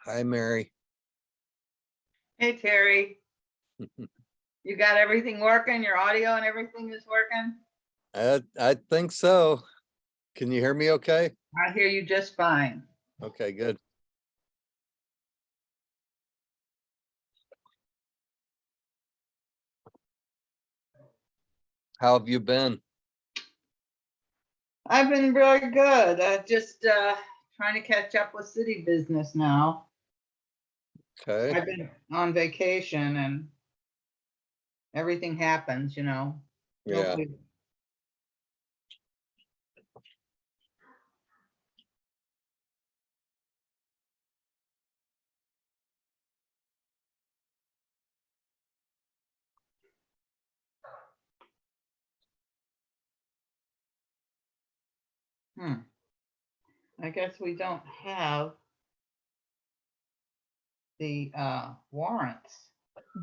Hi, Mary. Hey, Terry. You got everything working? Your audio and everything is working? I think so. Can you hear me okay? I hear you just fine. Okay, good. How have you been? I've been really good. Just trying to catch up with city business now. Okay. I've been on vacation and everything happens, you know. Yeah. Nobody- I guess we don't have the warrants.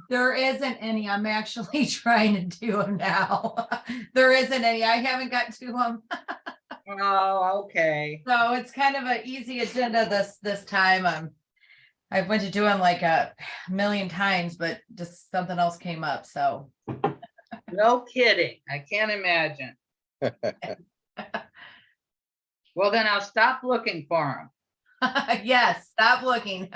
There isn't any. I'm actually trying to do them now. There isn't any. I haven't got to them. Oh, okay. So it's kind of an easy agenda this time. I went to do them like a million times, but just something else came up. So No kidding. I can't imagine. Well, then I'll stop looking for them. yes, stop looking.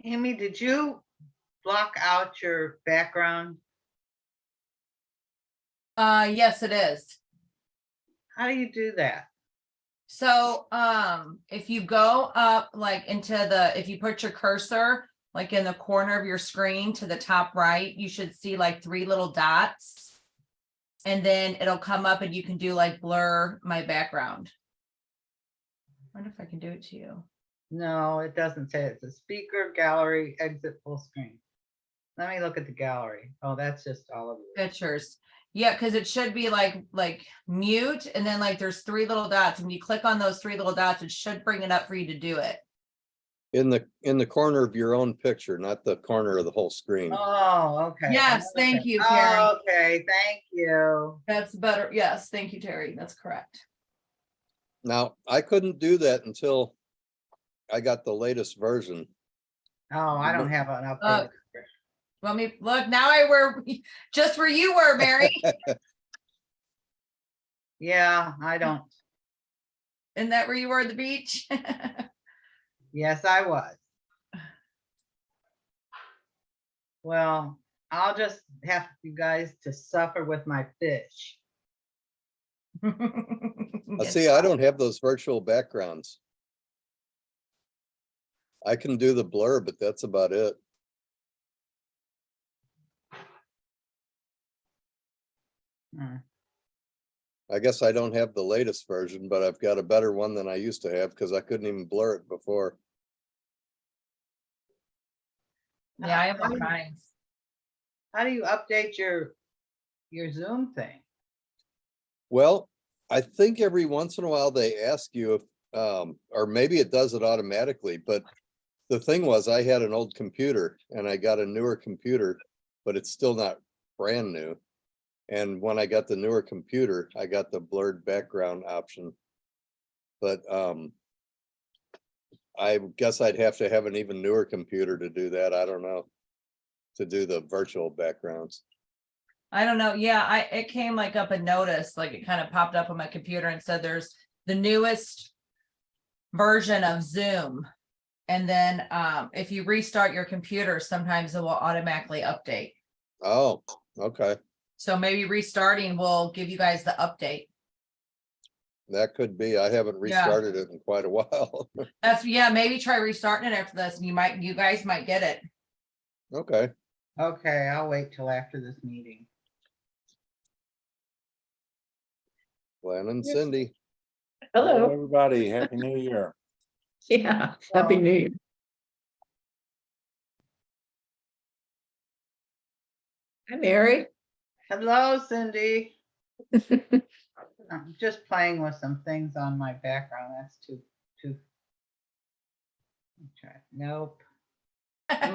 Amy, did you block out your background? Yes, it is. How do you do that? So if you go up like if you put your cursor like in the corner of your screen to the top right, you should see like 3 little dots. And then it'll come up and you can do like blur my background. I wonder if I can do it to you. No, it doesn't say. It's a speaker, gallery, exit full screen. Let me look at the gallery. Oh, that's just all of you. Pictures. Yeah, because it should be like mute, and then like there's 3 little dots. And when you click on those 3 little dots, it should bring it up for you to do it. In the corner of your own picture, not the corner of the whole screen. Oh, okay. Yes, thank you, Terry. Oh, okay, thank you. That's better. Yes, thank you, Terry. That's correct. Now, I couldn't do that until I got the latest version. Oh, I don't have an update. Let me look. Now I were just where you were, Mary. Yeah, I don't. Isn't that where you were at the beach? Yes, I was. Well, I'll just have you guys to suffer with my fish. See, I don't have those virtual backgrounds. I can do the blur, but that's about it. Hmm. I guess I don't have the latest version, but I've got a better one than I used to have because I couldn't even blur it before. Yeah, I have all kinds. How do you update your Zoom thing? Well, I think every once in a while they ask you if, or maybe it does it automatically, but the thing was I had an old computer and I got a newer computer, but it's still not brand new. And when I got the newer computer, I got the blurred background option. But I guess I'd have to have an even newer computer to do that. I don't know, to do the virtual backgrounds. I don't know. Yeah, it came like up a notice, like it kind of popped up on my computer and said there's the newest version of Zoom. And then if you restart your computer, sometimes it will automatically update. Oh, okay. So maybe restarting will give you guys the update. That could be. I haven't restarted it in quite a while. Yeah, maybe try restarting it after this and you guys might get it. Okay. Okay, I'll wait till after this meeting. Glenn and Cindy. Hello. Everybody, Happy New Year. Yeah, Happy New Year. Hi, Mary. Hello, Cindy. I'm just playing with some things on my background. That's too. Try. Nope.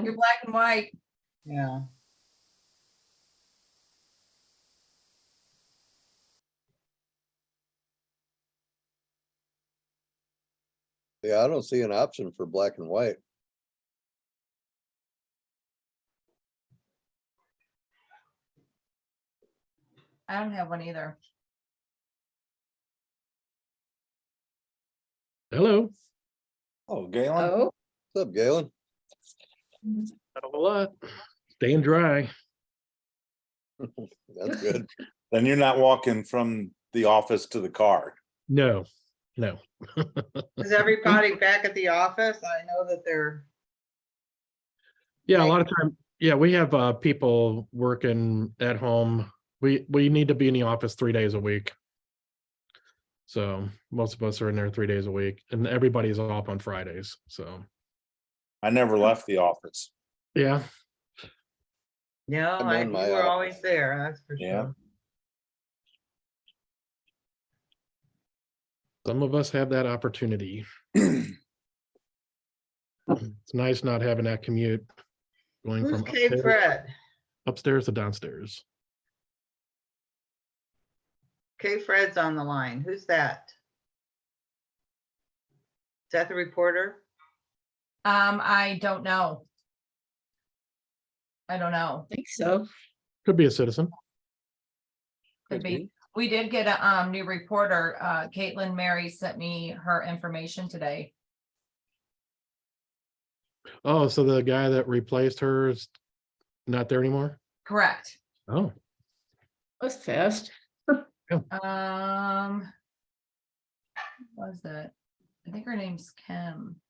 You're black and white. Yeah. Yeah, I don't see an option for black and white. I don't have one either. Hello. Oh, Galen, Oh, What's up, Galen? Not a whole lot. Staying dry. That's good. then you're not walking from the office to the car. No. Is everybody back at the office? I know that they're. Yeah, a lot of time. Yeah, we have people working at home. We need to be in the office 3 days a week. So most of us are in there 3 days a week, and everybody's off on Fridays. So I never left the office. yeah, No, I'm in you my were office. always there, that's for Yeah. sure. some of us have that opportunity. It's nice not having that commute going Who's from Cape Fred? upstairs to downstairs. Cape Fred's on the line. Who's that? Is that the reporter? I don't know. I don't know. I think so. Could be a citizen. Could be. We did get a new reporter. Caitlin Mary sent me her information today. Oh, so the guy that replaced her is not there anymore? Correct. Oh, That's fast. What was that? I think her name's Kim.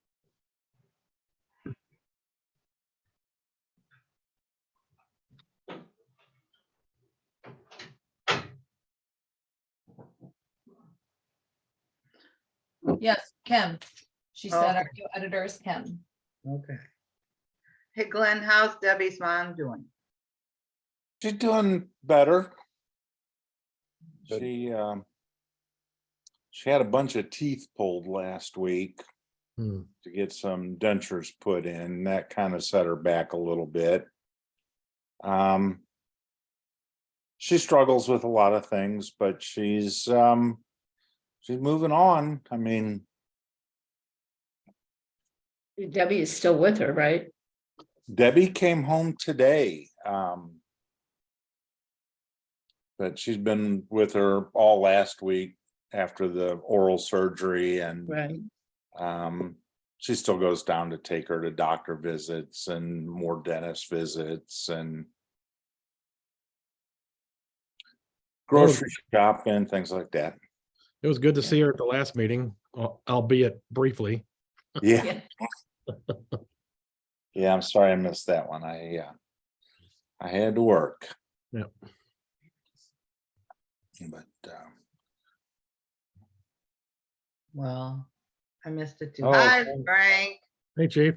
Yes, Kim. She said our new editor is Kim. Okay. Hey Glenn, how's Debbie's mom doing? She's doing better. Good. She had a bunch of teeth pulled last week hmm. to get some dentures put in. That kind of set her back a little bit. She struggles with a lot of things, but she's moving on. I mean, Debbie is still with her, right? Debbie came home today. But she's been with her all last week after the oral surgery, and Right. she still goes down to take her to doctor visits and more dentist visits and grocery shopping, things like that. It was good to Yeah. see her at the last meeting, albeit briefly. Yeah. Yeah, I'm sorry I missed that one. I had to work. Yep. But Well, I missed it too. Oh, Hi, okay. Frank. Hey, Chief.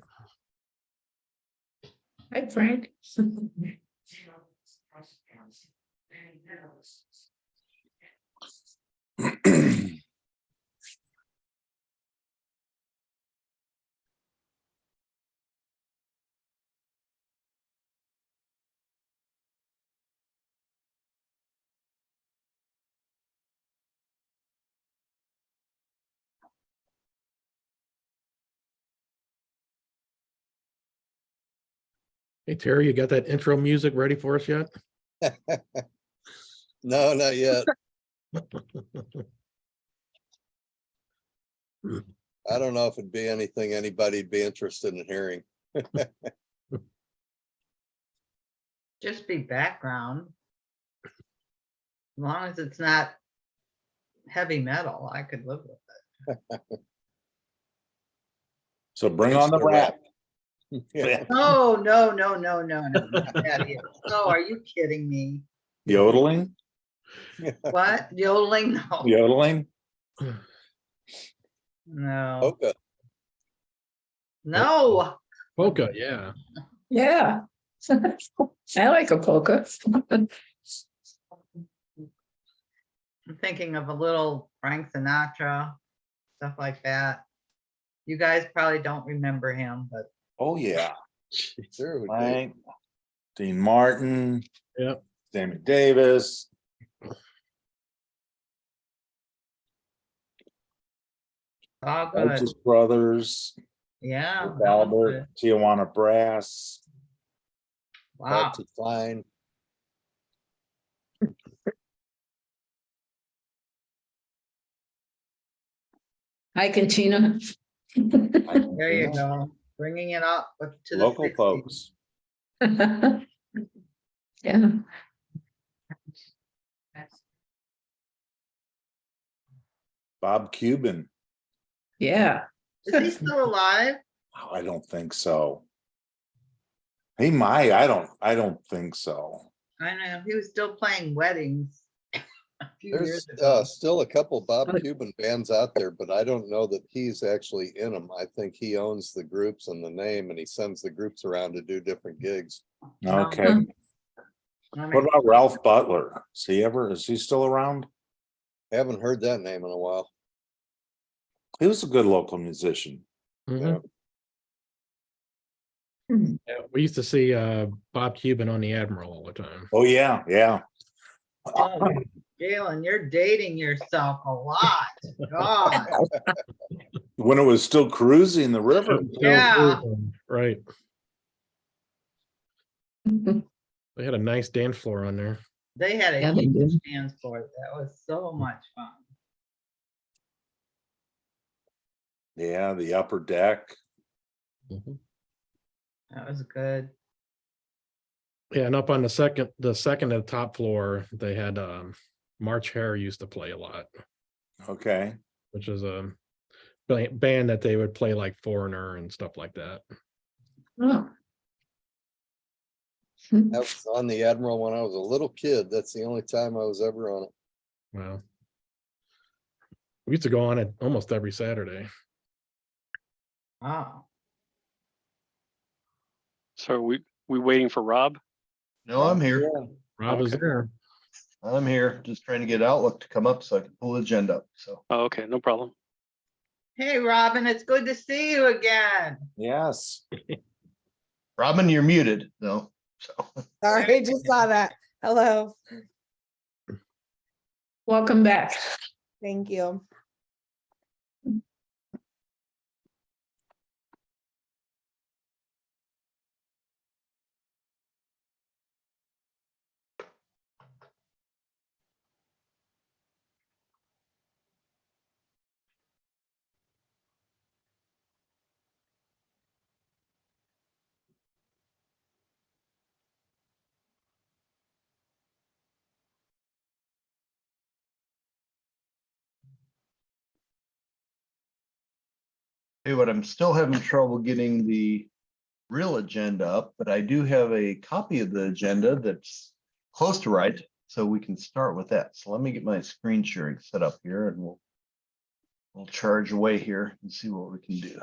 Hi, Frank. Hey, Terry, you got that intro music ready for us yet? No, not yet. I don't know if it'd be anything anybody'd be interested in hearing. Just be background. As long as it's not heavy metal, I could live with it. so bring on the Gangster rap. Yeah. No, no, no, no, no, no, not that either. Oh, are you kidding me? Yodeling, What? Yodeling? No, yodeling. no, Okay. no. Polka, yeah. Yeah. I like a polka. I'm thinking of a little Frank Sinatra, stuff like that. You guys probably don't remember him, but Oh, yeah. Sure would be. Right. Dean Martin. Yep. Sammy Davis. all good. Righteous Brothers. Yeah. Rick that was Albert, good. Tijuana Brass. Wow. Patsy Cline. Hi, Katina. There you go. Bringing it up to the Local 60s. folks. Yeah, Bob Cuban. yeah. Is he still alive? Oh, I don't think so. He might. I don't think so. I know, he was still playing weddings. A few years There's ago. still a couple Bob Oh. Cuban bands out there, but I don't know that he's actually in them. I think he owns the groups and the name, and he sends the groups around to do different gigs. Okay. I What mean, about Ralph Butler? Is he still around? Haven't heard that name in a while. He was a good local musician. Mhm. Hmm. Yeah, we used to see Bob Cuban on the Admiral all the time. Oh, yeah, yeah. oh, Galen, you're dating yourself a lot. God. When it was still cruising the river. Yeah. Right. They had a nice dance floor on there. They had a Yeah, they huge did. dance floor. That was so much fun. Yeah, the upper deck. Mhm. That was good. Yeah, and up on the second to the top floor, they had March Hare used to play a lot, Okay. which is a band that they would play like Foreigner and stuff like that. Oh. I was on the Admiral when I was a little kid. That's the only time I was ever on it. Wow. We used to go on it almost every Saturday. Wow. So are we waiting for Rob? No, I'm here. Rob is Okay. there. I'm here, just trying to get Outlook to come up so I can pull the agenda up. So Oh, okay, no problem. Hey, Robin, it's good to see you again. Yes. Robin, you're muted. No. So Sorry, just saw that. Hello, Welcome back. thank you. hey, what I'm still having trouble getting the real agenda up, but I do have a copy of the agenda that's close to right. So we can start with that. So let me get my screen sharing set up here and we'll charge away here and see what we can do.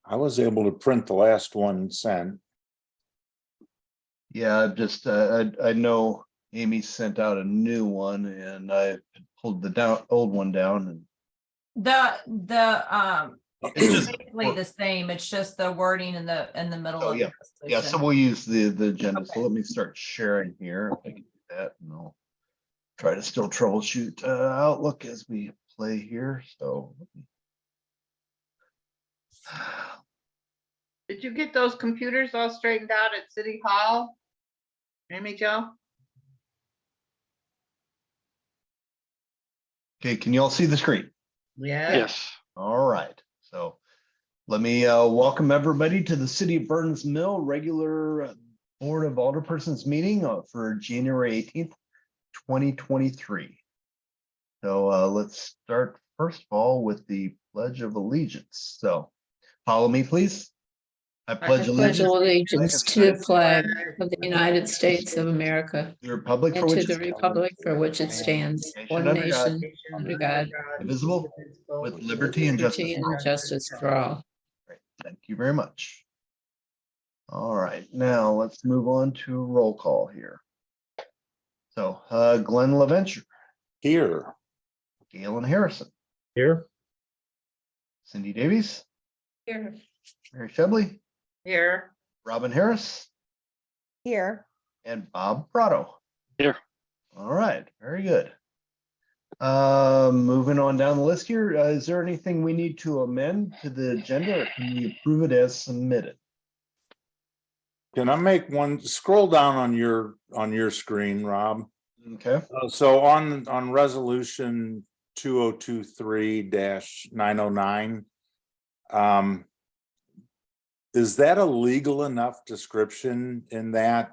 I was able to print the last one sent. Yeah, I've just, I know Amy sent out a new one and I pulled the old one down and it's just, basically the same. It's just the wording in the middle Oh, of yeah. the yeah, so resolution. we'll use the agenda. So let me start sharing here. If I can do that and I'll try to still troubleshoot Outlook as we play here. So Did you get those computers all straightened out at City Hall? Amy Jo? okay, can you all see the screen? Yeah. Yes. All right. So let me welcome everybody to the City of Burns Mill regular Board of Alderpersons meeting for January 18th, 2023. So let's start first of all with the Pledge of Allegiance. So follow me, please. I pledge Pledge allegiance allegiance to the flag of the United States of America to the republic for and to which the it republic for which it stands, one nation, under God, indivisible, with liberty and justice liberty for all. and justice for all. Great. Thank you very much. All right, now let's move on to roll call here. So Glenn LaVenture, Here, Galen Harrison, Here, Cindy Davies, Here. Mary Shebley, Here, Robin Harris, Here, and Bob Prado. Here. All right, very good. Moving on down the list here, is there anything we need to amend to the agenda, or can we approve it as submitted? can I make one, scroll down on your screen, Rob? Okay, So on resolution 2023-909. Is that a legal enough description in that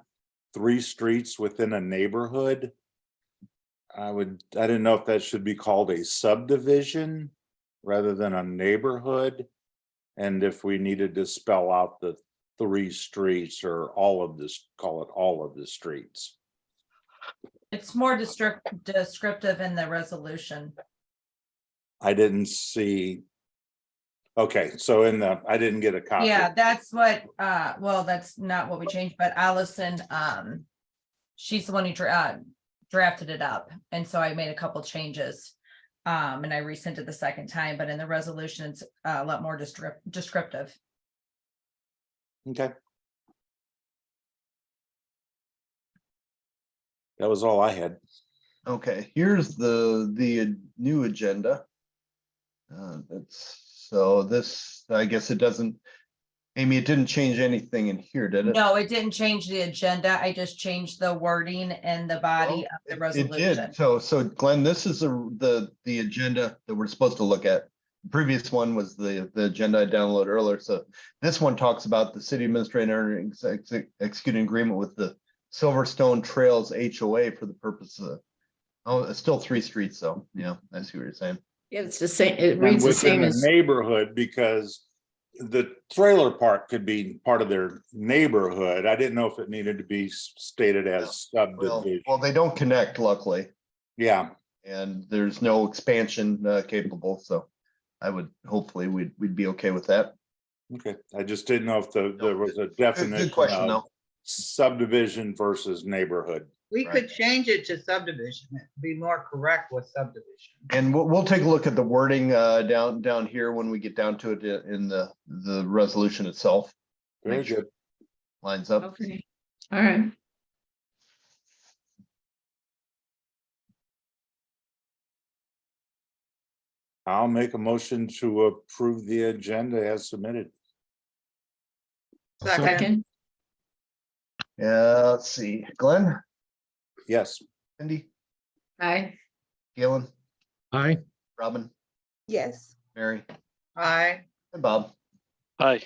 3 streets within a neighborhood? I didn't know if that should be called a subdivision rather than a neighborhood. And if we needed to spell out the 3 streets or all of this, call it all of the streets. It's more descriptive in the resolution. I didn't see. Okay, so I didn't get a copy. Yeah, that's what, well, that's not what we changed, but Allison, she's the one who drafted it up. And so I made a couple changes. And I resent it the second time, but in the resolution, it's a lot more descriptive. Okay. That was all I had. okay, here's the new agenda. So this, I guess it doesn't, Amy, it didn't change anything in here, did it? No, it didn't change the agenda. I just changed the wording and the body of the It resolution. did. So Glenn, this is the agenda that we're supposed to look at. The previous one was the agenda I downloaded earlier. So this one talks about the city administrator executing agreement with the Silverstone Trails HOA for the purpose of, oh, it's still 3 streets though. Yeah, I see what you're saying. Yeah, it's the same, it And reads the within same the as, neighborhood, because the trailer park could be part of their neighborhood. I didn't know if it needed to be stated as subdivision. Well, they don't connect luckily, Yeah, and there's no expansion capable. So I would, hopefully we'd be okay with that. okay. I just didn't know if there was a Good definition question of though. subdivision versus neighborhood. we Right. could change it to subdivision. It'd be more correct with subdivision. And we'll take a look at the wording down here when we get down to it in the resolution itself. Very Make sure good. it lines up. okay, all right. I'll make a motion to approve the agenda as submitted. Second, Second, Yeah, let's see, Glenn, Yes. Cindy, aye, Galen, aye. Robin, yes, Mary, aye, and Bob. Aye.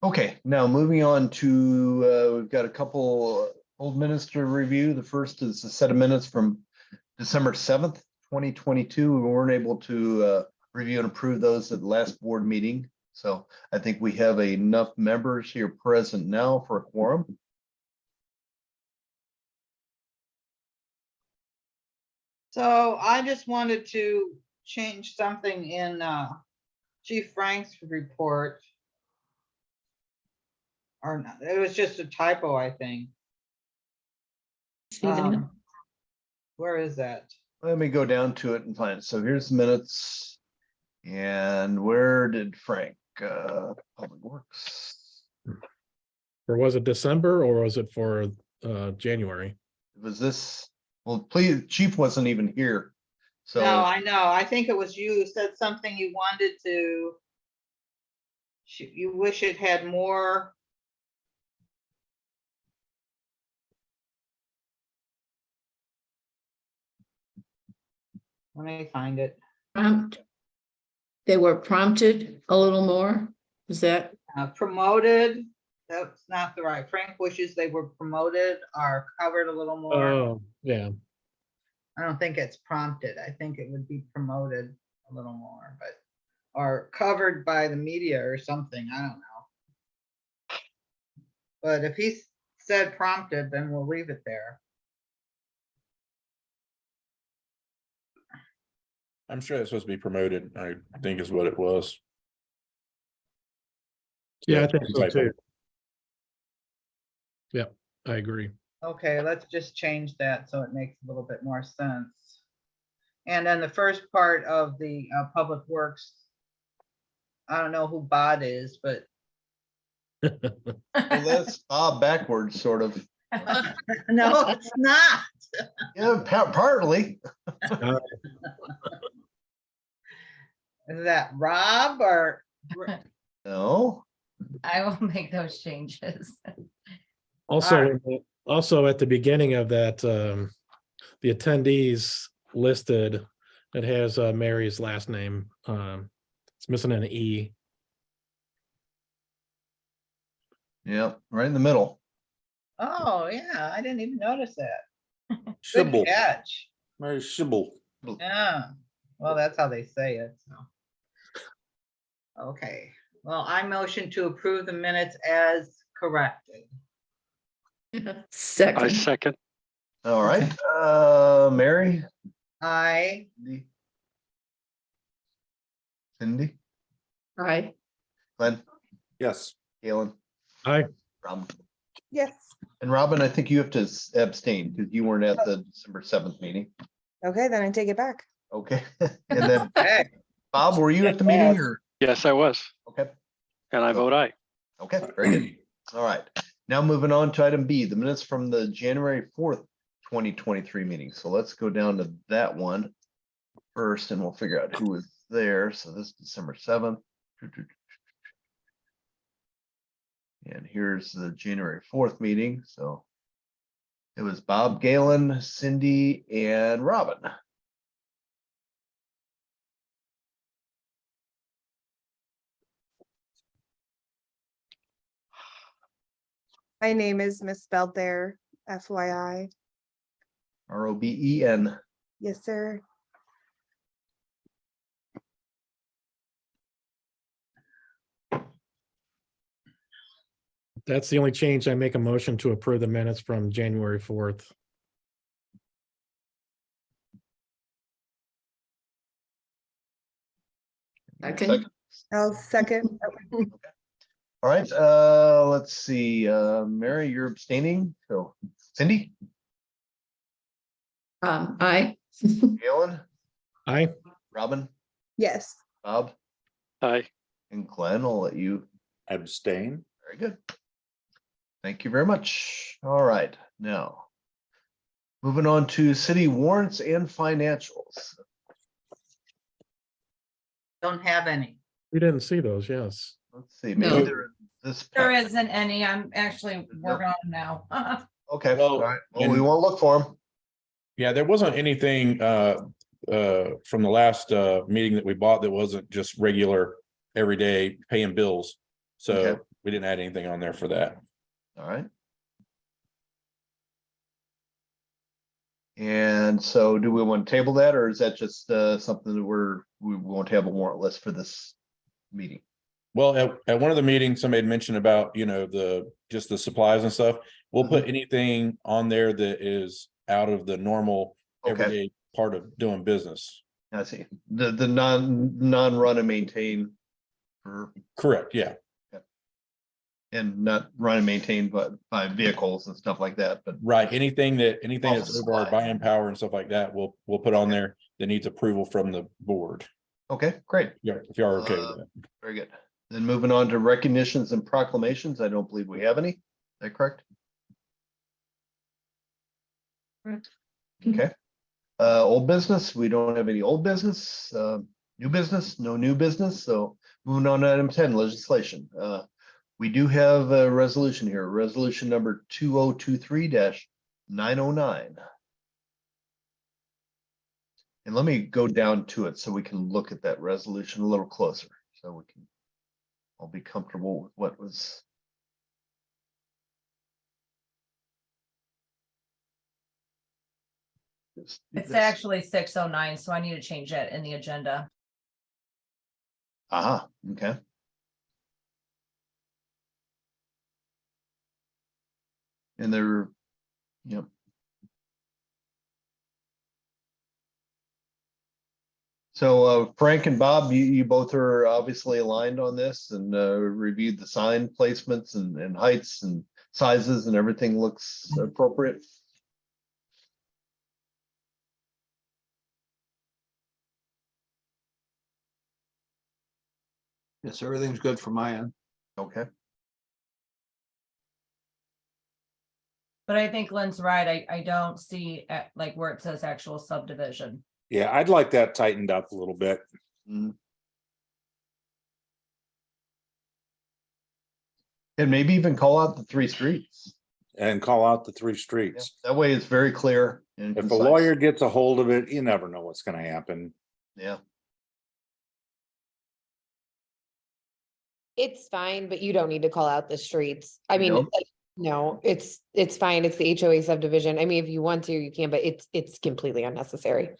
Okay, now moving on to, we've got a couple old minutes to review. The first is a set of minutes from December 7th, 2022. We weren't able to review and approve those at the last board meeting. So I think we have enough members here present now for a quorum. so I just wanted to change something in Chief Frank's report. Or not, it was just a typo, I think. see that, Where is that? Let me go down to it and find it. So here's the minutes. And where did Frank, Public Works? Or was it December or was it for January? Was this, well, please, Chief wasn't even here. So. No, I know. I think it was you who said something you wanted to. You wish it had more. Let me find it. they were prompted a little more, is that, Promoted, that's not the right. Frank wishes they were promoted or covered a little more. Oh, yeah. I don't think it's prompted. I think it would be promoted a little more, but, or covered by the media or something. I don't know. But if he said prompted, then we'll leave it there. I'm sure it's supposed to be promoted, I think is what it was. Yeah, I think so too. I agree. Okay, let's just change that so it makes a little bit more sense. And then the first part of the Public Works, I don't know who Bod is, but Well, that's backwards, sort of. no, it's not. Yeah, partly. Is that Rob or? No. I will make those changes. Also, also at the beginning of that, the attendees listed, it has Mary's last name. It's missing an E. Yep, right in the middle. Oh, yeah, I didn't even notice that. Good Sybil, catch. Mary Sybil. Yeah, well, that's how they say it, so. Okay, well, I motion to approve the minutes as corrected. I Second, second. All right, Mary, I, Cindy, aye. Glenn, Yes, Galen, Aye. Rob. Yes. And Robin, I think you have to abstain because you weren't at the December 7th meeting. Okay, then I take it back. Okay. And then hey, Bob, were you at the meeting Yes. or? Yes, I was, Okay, and I vote aye. okay, very good. All right. Now moving on to item B, the minutes from the January 4th, 2023 meeting. So let's go down to that one first and we'll figure out who was there. So this is December 7th. And here's the January 4th meeting. So it was Bob, Galen, Cindy, and Robin. My name is misspelled there, FYI. ROBEN. Yes, sir. That's the only change. I make a motion to approve the minutes from January 4th. Second, I'll second. All right, let's see, Mary, you're abstaining, so Cindy, aye. Galen, Aye. Robin, Yes. Bob, Aye. and Glenn, I'll let you, abstain. very good. Thank you very much. All right, now. Moving on to city warrants and financials. don't have any. We didn't see those, yes. Let's see, No. maybe they're in this. There pack. isn't any. I'm actually working on them now. Okay, Well, all right, well, we and- won't look for them. Yeah, there wasn't anything from the last meeting that we bought that wasn't just regular, everyday paying bills. So Okay. we didn't add anything on there for that. All right. And so do we want to table that, or is that just something that we won't have a warrant list for this meeting? Well, at one of the meetings, somebody had mentioned about, just the supplies and stuff. We'll put anything on there that is out of the normal Okay. everyday part of doing business. I see. The non-run and maintain for, Correct, yeah. and not run and maintain but by vehicles and stuff like that, but Right, anything that's Office over our supply. buying power and stuff like that, we'll put on there that needs approval from the board. okay, great. Yeah, if you are okay with that. Very good. Then moving on to recognitions and proclamations. I don't believe we have any. Is that correct? Correct. Okay. Old business, we don't have any old business, new business, no new business. So moving on to item 10, legislation. We do have a resolution here, resolution number 2023-909. And let me go down to it so we can look at that resolution a little closer, so we can all be comfortable with what was. It's actually 6:09, so I need to change that in the agenda. Okay. And they're, yep. So Frank and Bob, you both are obviously aligned on this and reviewed the sign placements and heights and sizes and everything looks appropriate? Yes, everything's good from my end. Okay. But I think Lynn's right. I don't see like where it says actual subdivision. Yeah, I'd like that tightened up a little bit. Mm. And maybe even call out the 3 streets. And call out the 3 Yeah, streets. that way it's very clear and If a concise. lawyer gets a hold of it, you never know what's gonna happen. Yeah, It's fine, but you don't need to call out the streets. I You mean, don't? no, it's fine. It's the HOA subdivision. I mean, if you want to, you can, but it's completely unnecessary.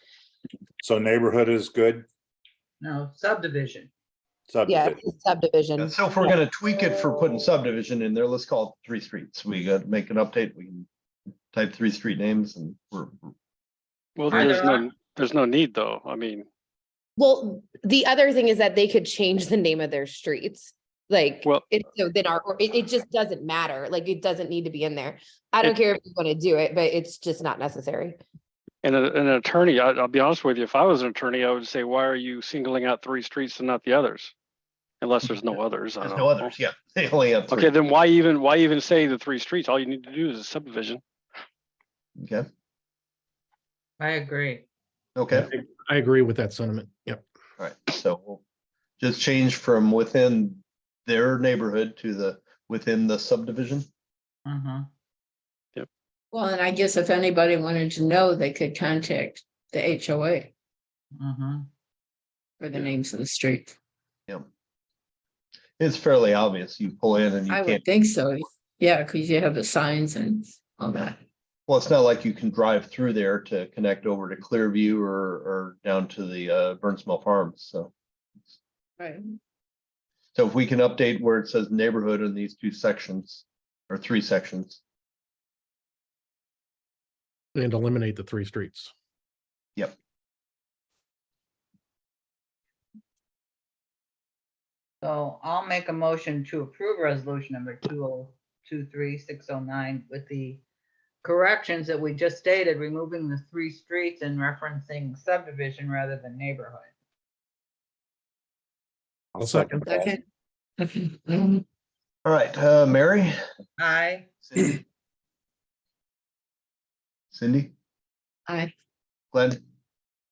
So neighborhood is good. No, subdivision. Yeah, Subdivision. it's a subdivision. so if we're gonna tweak it for putting subdivision in there, let's call it 3 streets. We got to make an update. We can type 3 street names and Well, Either there's no need though. I mean, Well, the other thing is that they could change the name of their streets. Like, Well- so then it just doesn't matter. Like, it doesn't need to be in there. I don't care if you want to do it, but it's just not necessary. and an attorney, I'll be honest with you, if I was an attorney, I would say, why are you singling out 3 streets and not the others? Unless there's no others. I there's don't no know. others. Yeah, they only have 3. Okay, then why even say the 3 streets? All you need to do is a subdivision. Okay, I agree. okay. I agree with that sentiment. Yep. All right, so we'll just change from within their neighborhood to within the subdivision. Uh-huh. Well, and I guess if anybody wanted to know, they could contact the HOA Uh-huh. for the names of the street. Yeah. It's fairly obvious. You pull in and you I can't, would think so. Yeah, because you have the signs and all that. well, it's not like you can drive through there to connect over to Clearview or down to the Burns Mill Farms, so. Right. So if we can update where it says neighborhood in these 2 sections or 3 sections. And eliminate the 3 streets. Yep. So I'll make a motion to approve resolution number 2023-609 with the corrections that we just stated, removing the 3 streets and referencing subdivision rather than neighborhood. I'll second. Second. Okay. All right, Mary, Aye. Cindy. Cindy, Aye. Glenn,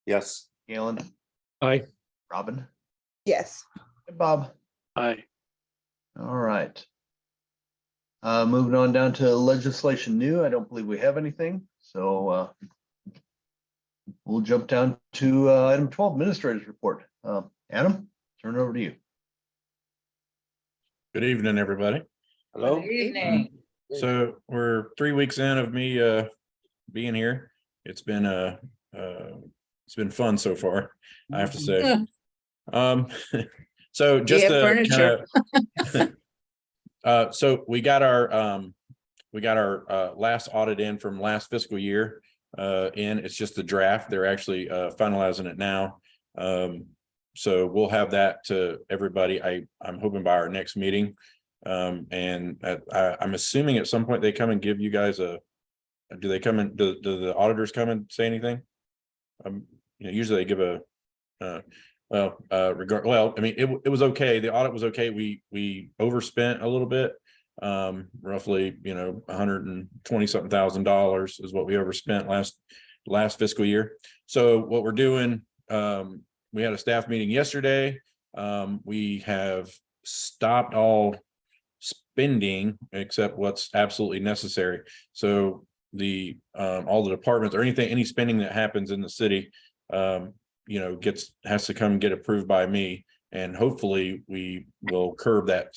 Yes. Galen, Aye. Robin, Yes. and Bob. Aye. All right. Moving on down to legislation new. I don't believe we have anything, so we'll jump down to item 12, administrator's report. Adam, turn it over to you. Good evening, everybody. Hello? Good evening. So we're 3 weeks in of me being here. It's been fun so far, I have to say. So just have to furniture. so we got our last audit in from last fiscal year in. It's just the draft. They're actually finalizing it now. So we'll have that to everybody. I'm hoping by our next meeting. And I'm assuming at some point they come and give you guys do the auditors come and say anything? Usually they give I mean, it was okay. The audit was okay. We overspent a little bit, roughly, $120 something thousand is what we overspent last fiscal year. So what we're doing, we had a staff meeting yesterday. We have stopped all spending except what's absolutely necessary. So all the departments or any spending that happens in the city, has to come and get approved by me, and hopefully we will curb that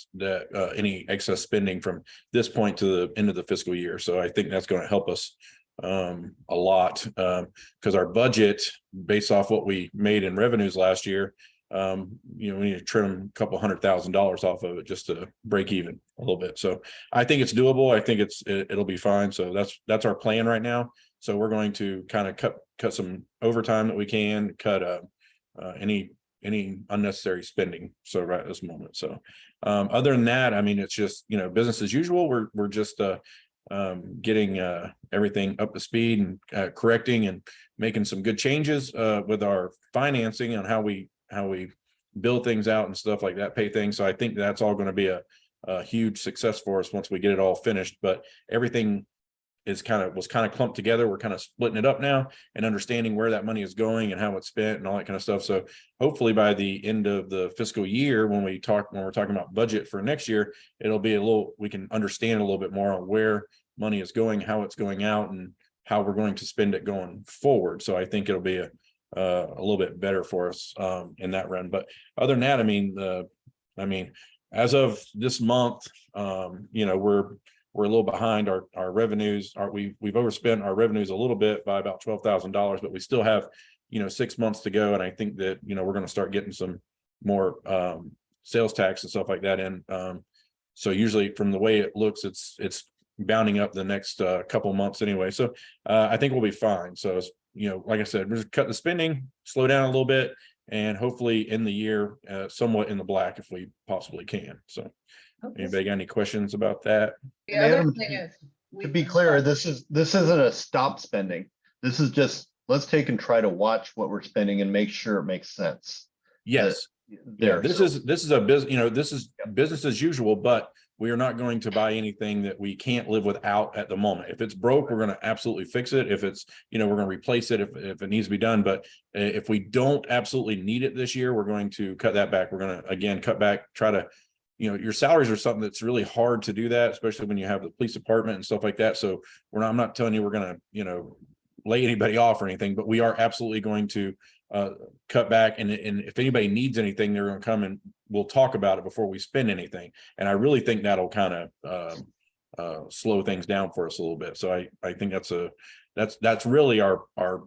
any excess spending from this point to the end of the fiscal year. So I think that's going to help us a lot, because our budget, based off what we made in revenues last year, we need to trim a couple $100,000 off of it just to break even a little bit. So I think it's doable. I think it'll be fine. So that's our plan right now. So we're going to kind of cut some overtime that we can, cut any any unnecessary spending. So right at this moment. So other than that, I mean, it's just, you know, business as usual. We're just getting everything up to speed and correcting and making some good changes with our financing on how we build things out and stuff like that, pay things. So I think that's all going to be a huge success for us once we get it all finished. But everything was kind of clumped together. We're kind of splitting it up now and understanding where that money is going and how it's spent and all that kind of stuff. So hopefully by the end of the fiscal year, when we're talking about budget for next year, we can understand a little bit more on where money is going, how it's going out, and how we're going to spend it going forward. So I think it'll be a little bit better for us in that run. But other than that, I mean, as of this month, you know, we're a little behind our revenues. We've overspent our revenues a little bit by about $12,000, but we still have, you know, 6 months to go. And I think that, you know, we're going to start getting some more sales tax and stuff like that in. So usually from the way it looks, it's bounding up the next couple months anyway. So I think we'll be fine. So, you know, like I said, we're just cutting the spending, slow down a little bit, and hopefully in the year, somewhat in the black if we possibly can. So anybody got any questions about that? The And other Adam, thing is. To be clear, this isn't a stop spending. This is just, let's take and try to watch what we're spending and make sure it makes sense. Yes. There. This is a business, you know, this is business as usual, but we are not going to buy anything that we can't live without at the moment. If it's broke, we're going to absolutely fix it. If it's, you know, we're going to replace it if it needs to be done. But if we don't absolutely need it this year, we're going to cut that back. We're going to, again, cut back, try to, you know, your salaries are something that's really hard to do that, especially when you have the police department and stuff like that. So I'm not telling you we're going to, you know, lay anybody off or anything, but we are absolutely going to cut back. And if anybody needs anything, they're going to come and we'll talk about it before we spend anything. And I really think that'll kind of slow things down for us a little bit. So I think that's really our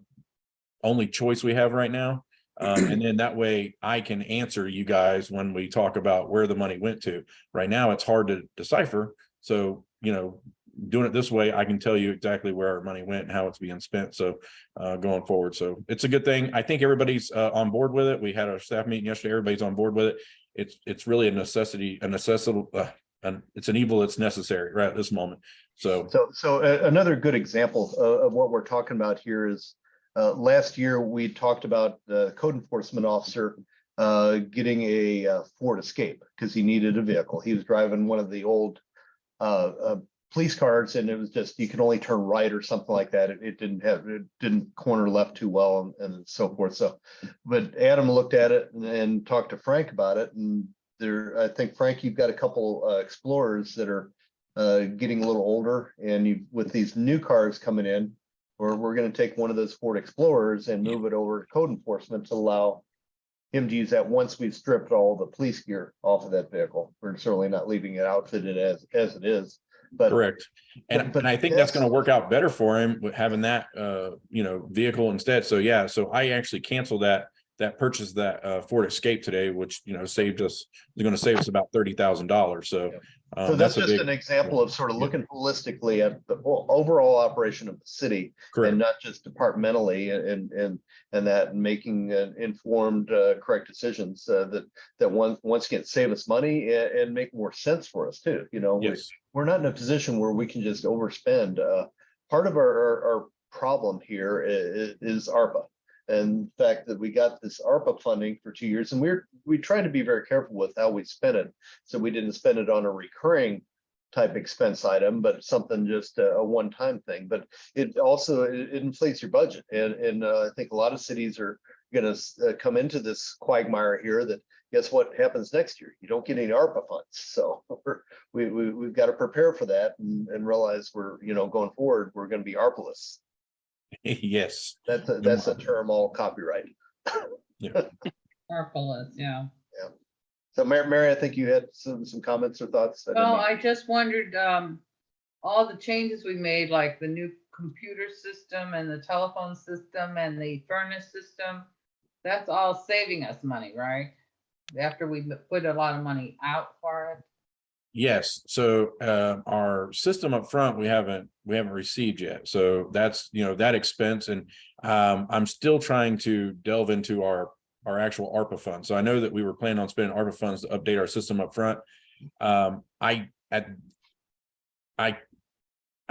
only choice we have right now. And then that way I can answer you guys when we talk about where the money went to. Right now, it's hard to decipher. So, you know, doing it this way, I can tell you exactly where our money went and how it's being spent. So going forward. So it's a good thing. I think everybody's on board with it. We had our staff meeting yesterday. Everybody's on board with it. It's really a necessity, and it's an evil that's necessary right at this moment. So another good example of what we're talking about here is last year we talked about the code enforcement officer getting a Ford Escape because he needed a vehicle. He was driving one of the old police cars, and it was just, you can only turn right or something like that. It didn't corner left too well and so forth. So, but Adam looked at it and talked to Frank about it. And I think Frank, you've got a couple Explorers that are getting a little older, and with these new cars coming in, we're going to take one of those Ford Explorers and move it over to code enforcement to allow him to use that once we've stripped all the police gear off of that vehicle. We're certainly not leaving it outfitted as it is. But, correct. And I think that's going to work out better for him with having that, you know, vehicle instead. So, yeah, so I actually canceled that purchase, that Ford Escape today, which, you know, is going to save us about $30,000. So that's just an example of sort of looking holistically at the overall operation of the city, correct, and not just departmentally and making informed, correct decisions that once again save us money and make more sense for us too. You know, yes. We're not in a position where we can just overspend. Part of our problem here is ARPA. And the fact that we got this ARPA funding for 2 years, and we try to be very careful with how we spend it. So we didn't spend it on a recurring type expense item, but something just a one-time thing. But it also it inflates your budget. And I think a lot of cities are going to come into this quagmire here that guess what happens next year? You don't get any ARPA funds. So we've got to prepare for that and realize we're, you know, going forward, we're going to be ARPA-less. Yes, that's a term all copyright. Yeah. ARPA-less, yeah. Yeah. So Mary, I think you had some comments or thoughts. Well, I just wondered, all the changes we made, like the new computer system and the telephone system and the furnace system, that's all saving us money, right? After we put a lot of money out for it. Yes. So our system up front, we haven't received yet. So that's, you know, that expense. And I'm still trying to delve into our our actual ARPA funds. So I know that we were planning on spending ARPA funds to update our system up front. I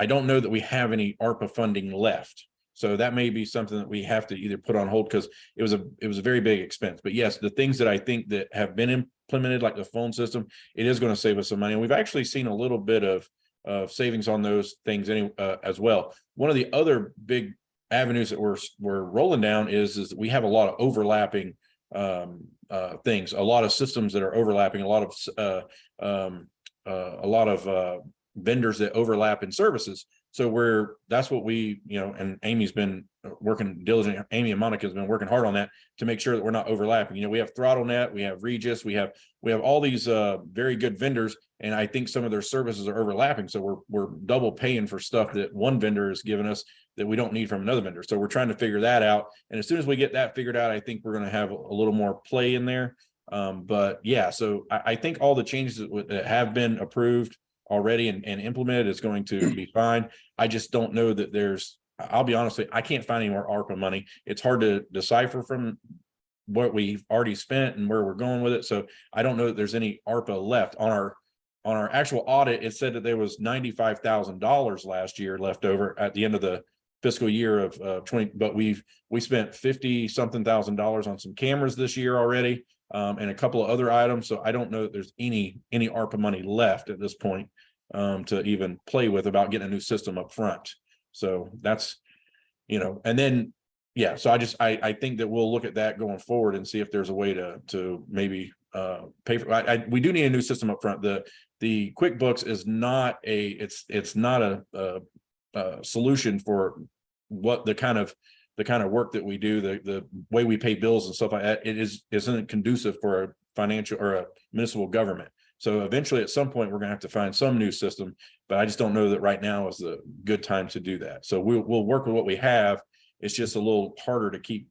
don't know that we have any ARPA funding left. So that may be something that we have to either put on hold because it was a very big expense. But yes, the things that I think that have been implemented, like the phone system, it is going to save us some money. And we've actually seen a little bit of savings on those things as well. One of the other big avenues that we're rolling down is that we have a lot of overlapping things, a lot of systems that are overlapping, a lot of vendors that overlap in services. So that's what we, and Amy's been working diligently. Amy and Monica has been working hard on that to make sure that we're not overlapping. We have ThrottleNet, we have Regis, we have all these very good vendors, and I think some of their services are overlapping. So we're double paying for stuff that one vendor is giving us that we don't need from another vendor. So we're trying to figure that out. And as soon as we get that figured out, I think we're going to have a little more play in there. But yeah, so I think all the changes that have been approved already and implemented is going to be fine. I just don't know that I'll be honest with you, I can't find any more ARPA money. It's hard to decipher from what we've already spent and where we're going with it. So I don't know that there's any ARPA left. On our actual audit, it said that there was $95,000 last year left over at the end of the fiscal year of 20, but we spent 50 something thousand dollars on some cameras this year already, and a couple of other items. So I don't know that there's any ARPA money left at this point to even play with about getting a new system up front. So that's, and then, yeah, so I think that we'll look at that going forward and see if there's a way to maybe pay for, we do need a new system up front. The QuickBooks is not it's not a solution for what the kind of work that we do, the way we pay bills and stuff like that. Isn't conducive for a financial or a municipal government. So eventually at some point we're going to have to find some new system, but I just don't know that right now is the good time to do that. So we'll work with what we have. It's just a little harder to keep,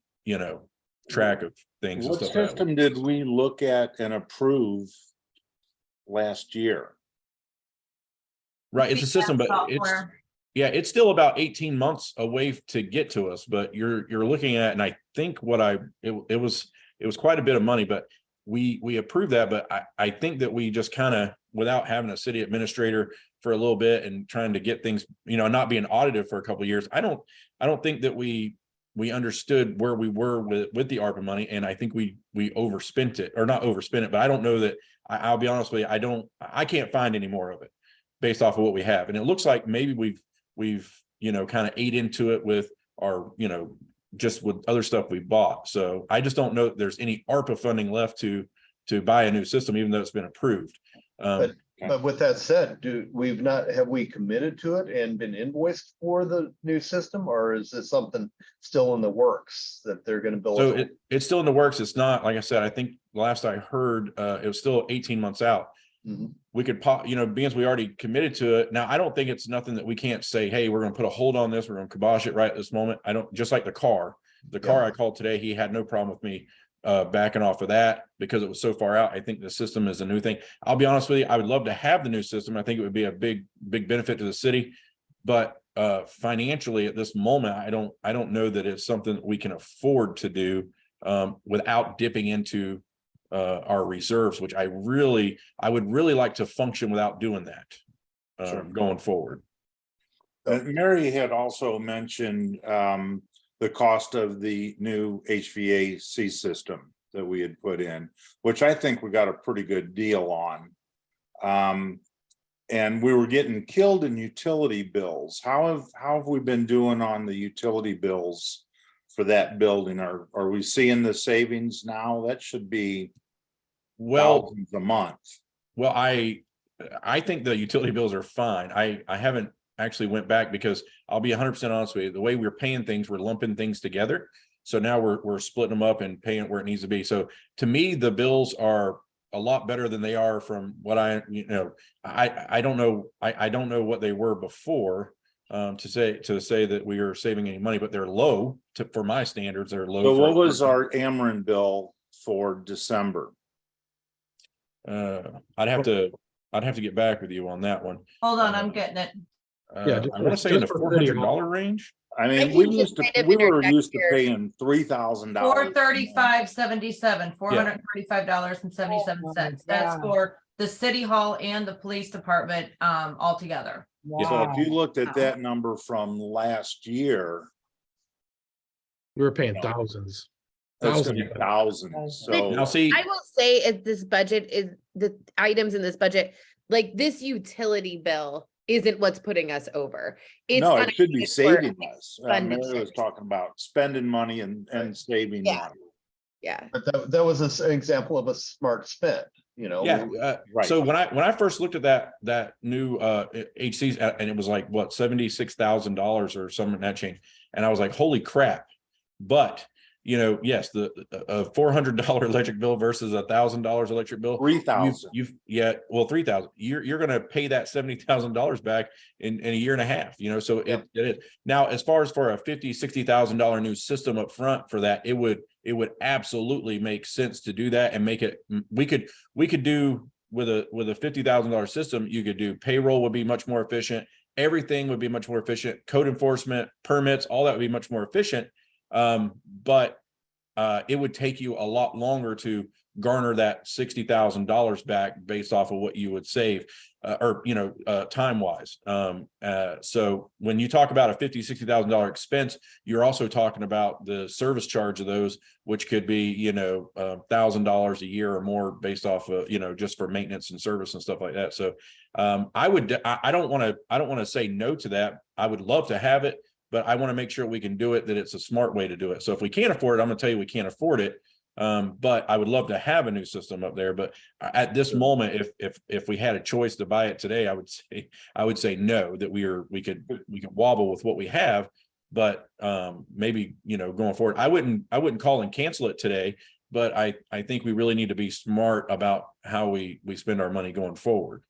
track of things. What and stuff system did we look at and approve last year? Right. It's a system, but Software. it's still about 18 months away to get to us, but you're looking at, and I think it was quite a bit of money, but we approved that. But I think that we just kind of, without having a city administrator for a little bit and trying to get things, not being audited for a couple of years, I don't think that we understood where we were with the ARPA money. And I think we overspent it, or not overspent it, but I don't know that, I'll be honest with you, I can't find any more of it based off of what we have. And it looks like maybe we've kind of ate into it with our, just with other stuff we bought. So I just don't know that there's any ARPA funding left to buy a new system, even though it's been approved. But with that said, have we committed to it and been invoiced for the new system, or is this something still in the works that they're going to build? So it's still in the works. It's not, like I said, I think last I heard, it was still 18 months out. Mm-hmm. We could because we already committed to it. Now, I don't think it's nothing that we can't say, hey, we're going to put a hold on this. We're going to kibosh it right at this moment. Just like the car I called today, he had no problem with me backing off of that because it was so far out. I think the system is a new thing. I'll be honest with you, I would love to have the new system. I think it would be a big benefit to the city, but financially at this moment, I don't know that it's something that we can afford to do without dipping into our reserves, which I would really like to function without doing that going forward. Mary had also mentioned the cost of the new HVAC system that we had put in, which I think we got a pretty good deal on. And we were getting killed in utility bills. How have we been doing on the utility bills for that building? Are we seeing the savings now? That should be thousands a month. Well, I think the utility bills are fine. I haven't actually went back because I'll be 100% honest with you. The way we're paying things, we're lumping things together. So now we're splitting them up and paying it where it needs to be. So to me, the bills are a lot better than they are from what I don't know. I don't know what they were before to say that we are saving any money, but they're low for my standards. They're low. So what was our Ameren bill for December? I'd have to get back with you on that one. Hold on, I'm getting it. Yeah, I want to say in the just for City Hall. $400 range. I I mean, can we just used to, kind of we were interject used to here. paying $3,000. 435.77, $435.77. That's God. for the city hall and the police department altogether. So if you looked at Wow. that number from last year, We were paying No. thousands. that's gonna be Thousands. thousands, Now, so. see, I will say if this budget is the items in this budget, like this utility bill isn't what's putting us over. It's No, it should be unaccounted for saving us. Mary was expenditures. talking about spending money and saving Yeah. money. Yeah. But that was an example of a smart spend, you know? yeah. Right. So when I first looked at that new HCs and it was like what $76,000 or something that change, and I was like, holy crap! But you know, yes, the $400 electric bill versus $1,000 electric bill. 3,000. You've yeah, well, 3,000. You're going to pay that $70,000 back in a year and a half. You know, so it is now as far as for a $50,000-$60,000 new system up front for that, it would absolutely make sense to do that and make it. We could do with a $50,000 system. You could do payroll would be much more efficient. Everything would be much more efficient. Code enforcement, permits, all that would be much more efficient. But it would take you a lot longer to garner that $60,000 back based off of what you would save, or you know, time wise. So when you talk about a $50,000-$60,000 expense, you're also talking about the service charge of those, which could be, you know, $1,000 a year or more based off of, you know, just for maintenance and service and stuff like that. So I don't want to say no to that. I would love to have it, but I want to make sure we can do it, that it's a smart way to do it. So if we can't afford it, I'm going to tell you we can't afford it. But I would love to have a new system up there. But at this moment, if we had a choice to buy it today, I would say no, that we could wobble with what we have. But maybe, you know, going forward, I wouldn't call and cancel it today. But I think we really need to be smart about how we spend our money going forward,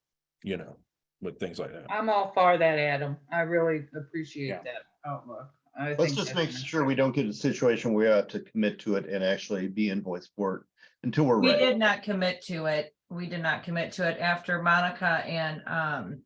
you know, with things like that. I'm all for that, Adam. I really appreciate Yeah. that outlook. I Let's think just that's make an- sure we don't get a situation where we have to commit to it and actually be invoiced for it until we're We ready. did not commit to it. We did not commit to it after Monica and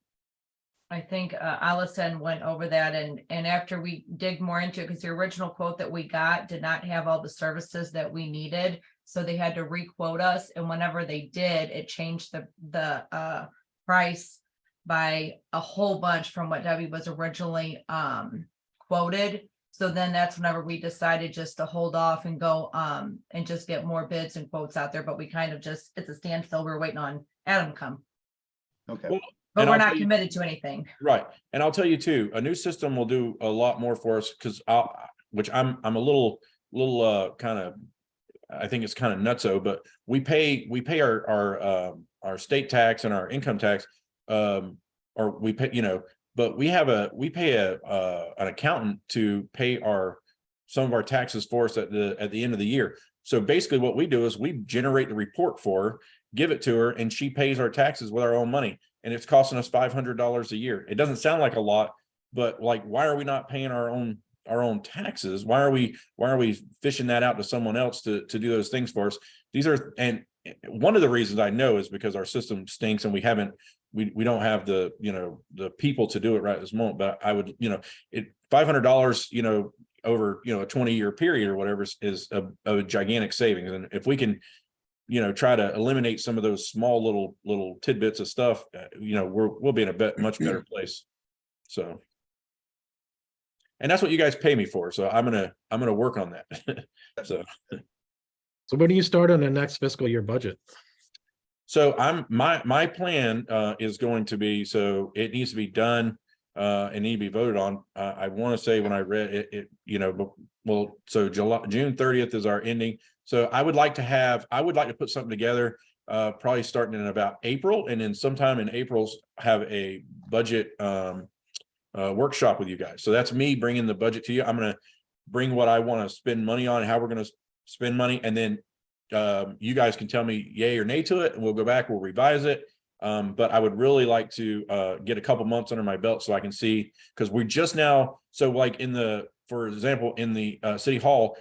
I think Allison went over that and after we dig more into it, because the original quote that we got did not have all the services that we needed. So they had to re-quote us, and whenever they did, it changed the price by a whole bunch from what Debbie was originally quoted. So then that's whenever we decided just to hold off and go and just get more bids and quotes out there. But we kind of just, it's a standstill. We're waiting on Adam to come, Okay. Well, but and we're I'll not tell you- committed to anything. Right. And I'll tell you too, a new system will do a lot more for us because which I'm a little kind of, I think it's kind of nutso, but we pay our state tax and our income tax, or we pay, you know, but we pay an accountant to pay some of our taxes for us at the end of the year. So basically what we do is we generate the report for her, give it to her, and she pays our taxes with our own money. And it's costing us $500 a year. It doesn't sound like a lot, but like, why are we not paying our own taxes? Why are we fishing that out to someone else to do those things for us? And one of the reasons I know is because our system stinks and we don't have the, you know, the people to do it right at this moment. But I would, you know, $500, you know, over, you know, a 20-year period or whatever is a gigantic savings. And if we can, you know, try to eliminate some of those small little tidbits of stuff, you know, we'll be in a much better place. So, and that's what you guys pay me for. So I'm gonna work on that. So when do you start on the next fiscal year budget? So my plan is going to be, so it needs to be done and need to be voted on. I want to say when I read it, you know, well, so June 30th is our ending. So I would like to put something together, probably starting in about April, and then sometime in April have a budget workshop with you guys. So that's me bringing the budget to you. I'm going to bring what I want to spend money on, how we're going to spend money, and then you guys can tell me yay or nay to it, and we'll go back, we'll revise it. But I would really like to get a couple months under my belt so I can see, because we just now, so like for example, in the city hall,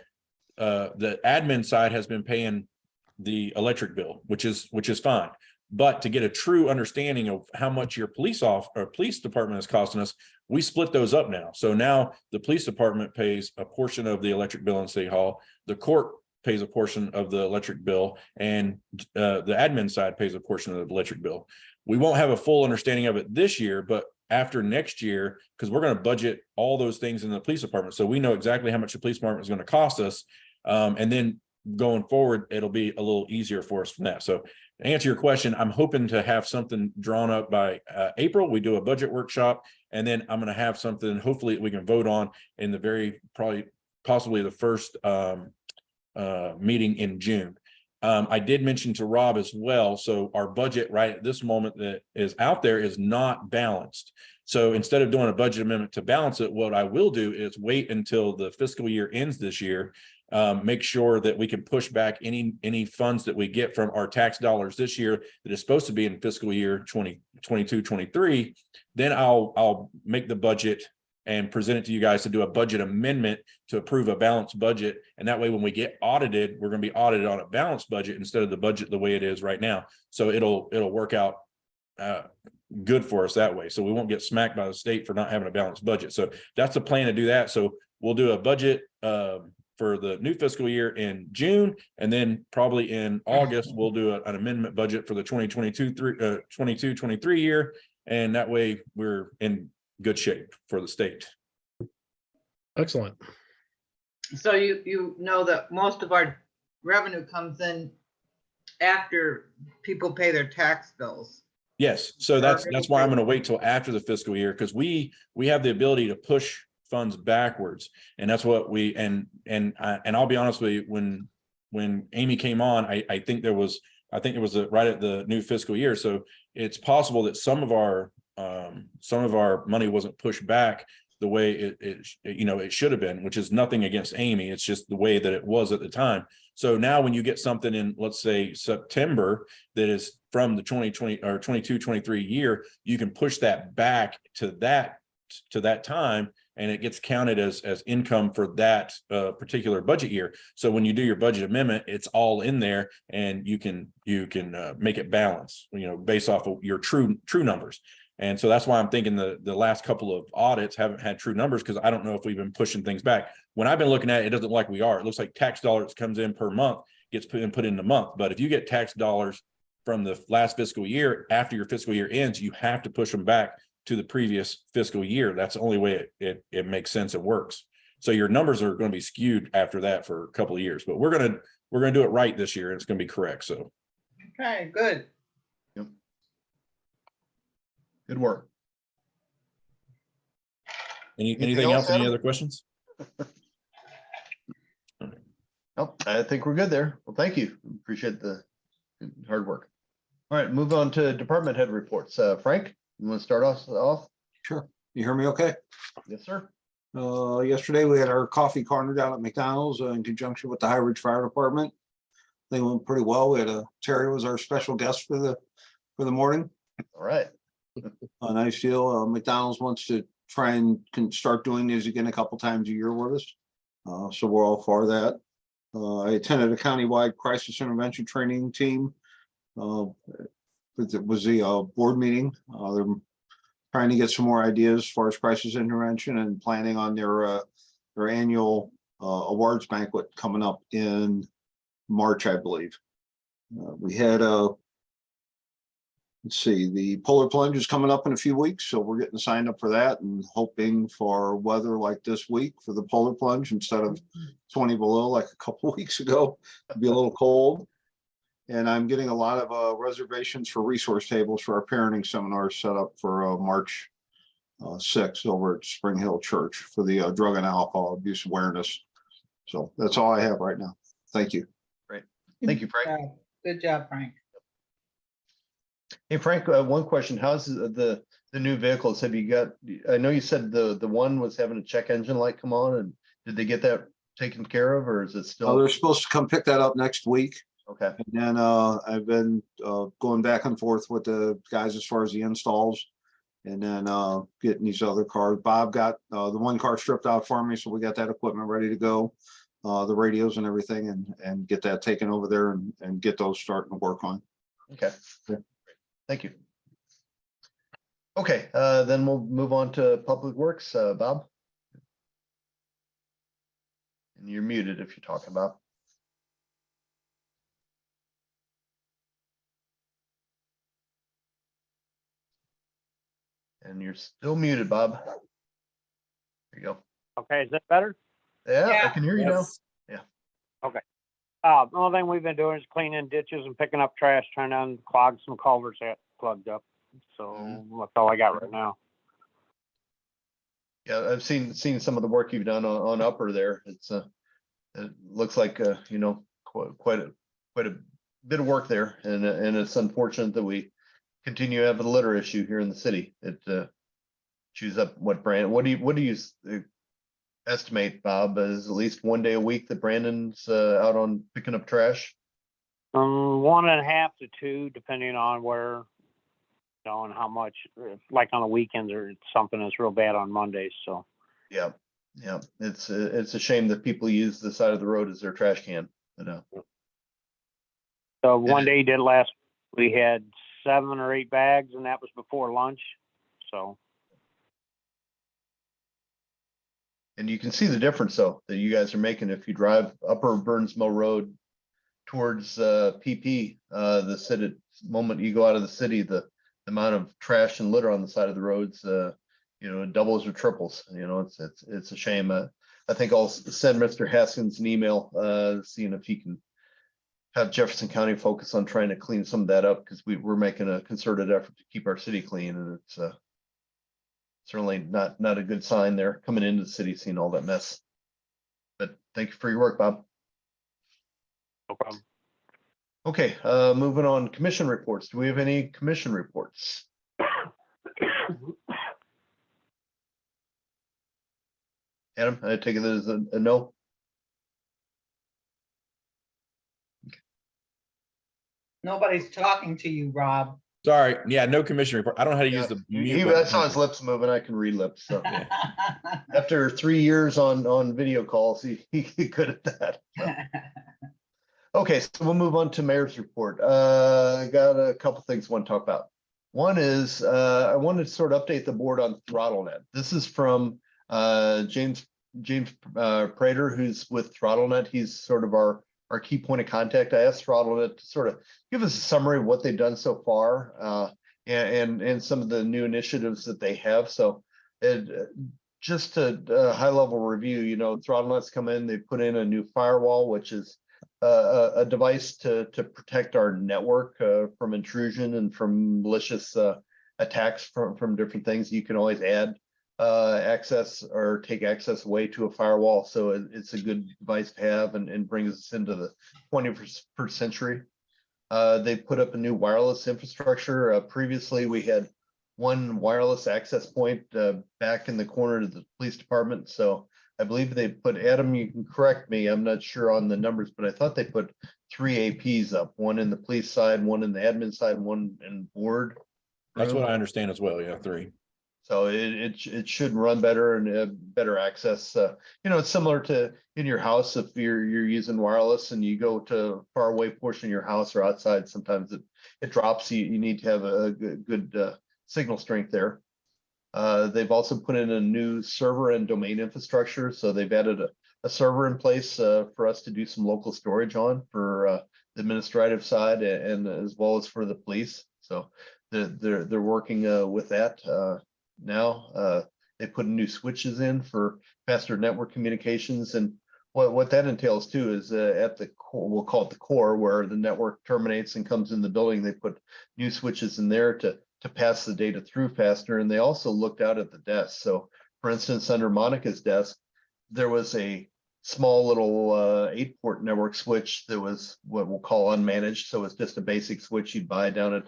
the admin side has been paying the electric bill, which is fine. But to get a true understanding of how much your police department is costing us, we split those up now. So now the police department pays a portion of the electric bill in City Hall, the court pays a portion of the electric bill, and the admin side pays a portion of the electric bill. We won't have a full understanding of it this year, but after next year, because we're going to budget all those things in the police department, so we know exactly how much the police department is going to cost us, and then going forward, it'll be a little easier for us from that. So to answer your question, I'm hoping to have something drawn up by April. We do a budget workshop, and then I'm going to have something hopefully we can vote on in the possibly the first meeting in June. I did mention to Rob as well. So our budget right at this moment that is out there is not balanced. So instead of doing a budget amendment to balance it, what I will do is wait until the fiscal year ends this year. Make sure that we can push back any funds that we get from our tax dollars this year that is supposed to be in fiscal year 2022-23. Then I'll make the budget and present it to you guys to do a budget amendment to approve a balanced budget. And that way, when we get audited, we're going to be audited on a balanced budget instead of the budget the way it is right now. So it'll work out good for us that way. So we won't get smacked by the state for not having a balanced budget. So that's the plan to do that. So we'll do a budget for the new fiscal year in June, and then probably in August, we'll do an amendment budget for the 22-23 year. And that way we're in good shape for the state. Excellent. So you know that most of our revenue comes in after people pay their tax bills. Yes. So that's why I'm going to wait till after the fiscal year, because we have the ability to push funds backwards. And that's what and I'll be honest with you, when Amy came on, I think it was right at the new fiscal year. So it's possible that some of our money wasn't pushed back the way it should have been, which is nothing against Amy. It's just the way that it was at the time. So now when you get something in, let's say September, that is from the 2020 or 22-23 year, you can push that back to that time, and it gets counted as income for that particular budget year. So when you do your budget amendment, it's all in there, and you can make it balance, based off of your true numbers. And so that's why I'm thinking the last couple of audits haven't had true numbers, because I don't know if we've been pushing things back. When I've been looking at it, it doesn't look like we are. It looks like tax dollars comes in per month, gets put in the month. But if you get tax dollars from the last fiscal year, after your fiscal year ends, you have to push them back to the previous fiscal year. That's the only way it makes sense and works. So your numbers are going to be skewed after that for a couple of years, but we're going to do it right this year. And it's going to be correct. So. Okay, good. Yep. Good work. Anything else? Any other questions? Nope, I think we're good there. Well, thank you. Appreciate the hard work. All right, move on to department head reports. Frank, you want to start off? Sure. You hear me okay? Yes, sir. Yesterday we had our coffee corner down at McDonald's in conjunction with the High Ridge Fire Department. They went pretty well. We had Terry was our special guest for the morning. All right. A nice deal. McDonald's wants to try and can start doing these again a couple times a year with us. So we're all for that. I attended a countywide crisis intervention training team. It was the board meeting. They're trying to get some more ideas as far as crisis intervention and planning on their annual awards banquet coming up in March, I believe. We had let's see, the polar plunge is coming up in a few weeks, so we're getting signed up for that and hoping for weather like this week for the polar plunge instead of 20 below like a couple of weeks ago. It'd be a little cold. And I'm getting a lot of reservations for resource tables for our parenting seminars set up for March 6th over at Spring Hill Church for the drug and alcohol abuse awareness. So that's all I have right now. Thank you. Great. Thank you, Frank. Good job, Frank. Hey, Frank, one question. How's the new vehicles? Have you got, I know you said the one was having a check engine light come on, and did they get that taken care of, or is it still? They're supposed to come pick that up next week. Okay. And then I've been going back and forth with the guys as far as the installs, and then getting these other cars. Bob got the one car stripped out for me, so we got that equipment ready to go, the radios and everything, and get that taken over there and get those starting to work on. Okay. Thank you. Okay, then we'll move on to Public Works, Bob. And you're muted if you're talking about. And you're still muted, Bob. There you go. Okay, is that better? Yeah, I Yeah. can hear you now. Yes. The only thing we've been doing is cleaning ditches and picking up trash, trying to unclog some culverts that plugged up. So that's all I got right now. Yeah, I've seen some of the work you've done on Upper there. It looks like you know, quite a bit of work there, and it's unfortunate that we continue to have a litter issue here in the city. It chews up what do you estimate, Bob, as at least one day a week that Brandon's out on picking up trash? 1.5 to 2, depending on where, and how much. Like on the weekends or something that's real bad on Mondays. So Yeah, it's a shame that people use the side of the road as their trash can. so one day he did last. We had 7 or 8 bags, and that was before lunch. So. And you can see the difference though that you guys are making if you drive Upper Burns Mill Road towards PP. The city, moment you go out of the city, the amount of trash and litter on the side of the roads, it doubles or triples. It's a shame. I think I'll send Mr. Haskins an email, seeing if he can have Jefferson County focus on trying to clean some of that up, because we're making a concerted effort to keep our city clean, and it's certainly not a good sign there coming into the city, seeing all that mess. But thank you for your work, Bob. No problem. Okay, moving on, commission reports. Do we have any commission reports? Adam, I take it as a no. Nobody's talking to you, Rob. Sorry, yeah, no commission report. I don't know how to use the mute I button. saw his lips moving. I can read lips. So Yeah. after 3 years on video calls, he good at that. So. Okay, so we'll move on to mayor's report. I got a couple things I want to talk about. One is I wanted to sort of update the board on ThrottleNet. This is from James Prater, who's with ThrottleNet. He's sort of our key point of contact. I asked ThrottleNet to sort of give us a summary of what they've done so far, and some of the new initiatives that they have. So just a high level review, ThrottleNet's come in, they put in a new firewall, which is a device to protect our network from intrusion and from malicious attacks from different things. You can always add access or take access away to a firewall. So it's a good device to have and brings us into the 21st century. They put up a new wireless infrastructure. Previously, we had one wireless access point back in the corner of the police department. So I believe they put, Adam, you can correct me, I'm not sure on the numbers, but I thought they put 3 APs up, one in the police side, one in the admin side, one in board. That's what I understand as well. Yeah, 3. So it should run better and better access. It's similar to in your house. If you're using wireless and you go to a far away portion of your house or outside, sometimes it drops. You need to have a good signal strength there. They've also put in a new server and domain infrastructure. So they've added a server in place for us to do some local storage on for the administrative side and as well as for the police. So they're working with that now. They put new switches in for faster network communications, and what that entails too is at the core, we'll call it the core, where the network terminates and comes in the building. They put new switches in there to pass the data through faster. And they also looked out at the desk. So for instance, under Monica's desk, there was a small little 8-port network switch that was what we'll call unmanaged. So it's just a basic switch you'd buy down at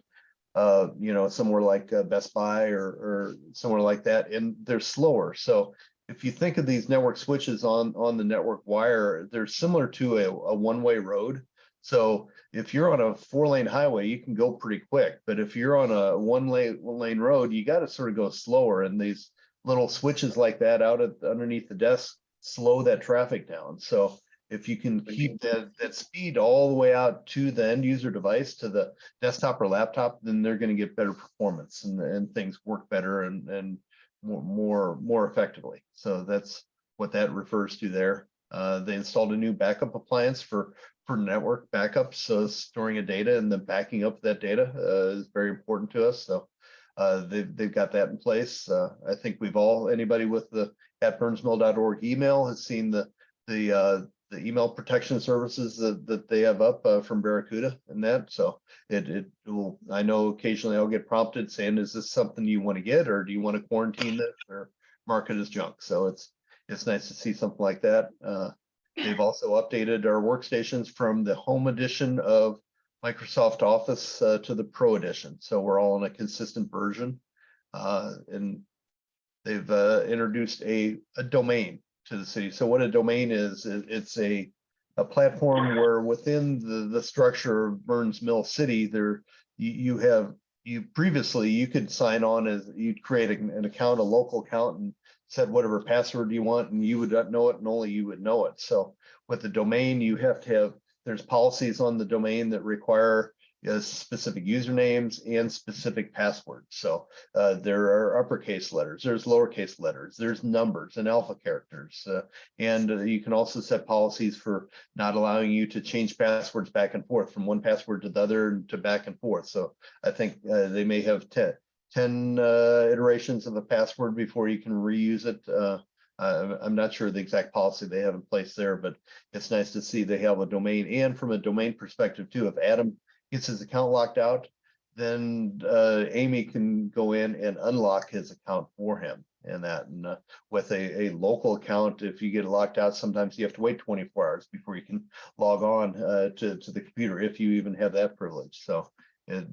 somewhere like Best Buy or somewhere like that, and they're slower. So if you think of these network switches on the network wire, they're similar to a one-way road. So if you're on a 4-lane highway, you can go pretty quick, but if you're on a one lane road, you got to sort of go slower. And these little switches like that out underneath the desk slow that traffic down. So if you can keep that speed all the way out to the end user device, to the desktop or laptop, then they're going to get better performance and things work better and more effectively. So that's what that refers to there. They installed a new backup appliance for network backups. So storing a data and then backing up that data is very important to us. So they've got that in place. I think anybody with the @burnsmill.org email has seen the email protection services that they have up from Barracuda and that. So it will, I know occasionally I'll get prompted saying, is this something you want to get, or do you want to quarantine this or mark it as junk? So it's nice to see something like that. They've also updated our workstations from the home edition of Microsoft Office to the Pro edition. So we're all in a consistent version. And they've introduced a domain to the city. So what a domain is, it's a platform where within the structure of Burns Mill City, there you previously you could sign on as you'd create an account, a local account, and set whatever password you want, and you would not know it, and only you would know it. So with the domain, you have to have, there's policies on the domain that require specific usernames and specific passwords. So there are uppercase letters, there's lowercase letters, there's numbers and alpha characters. And you can also set policies for not allowing you to change passwords back and forth from one password to the other to back and forth. So I think they may have 10 iterations of a password before you can reuse it. I'm not sure the exact policy they have in place there, but it's nice to see they have a domain. And from a domain perspective too, if Adam gets his account locked out, then Amy can go in and unlock his account for him. And that, and with a local account, if you get it locked out, sometimes you have to wait 24 hours before you can log on to the computer, if you even have that privilege. So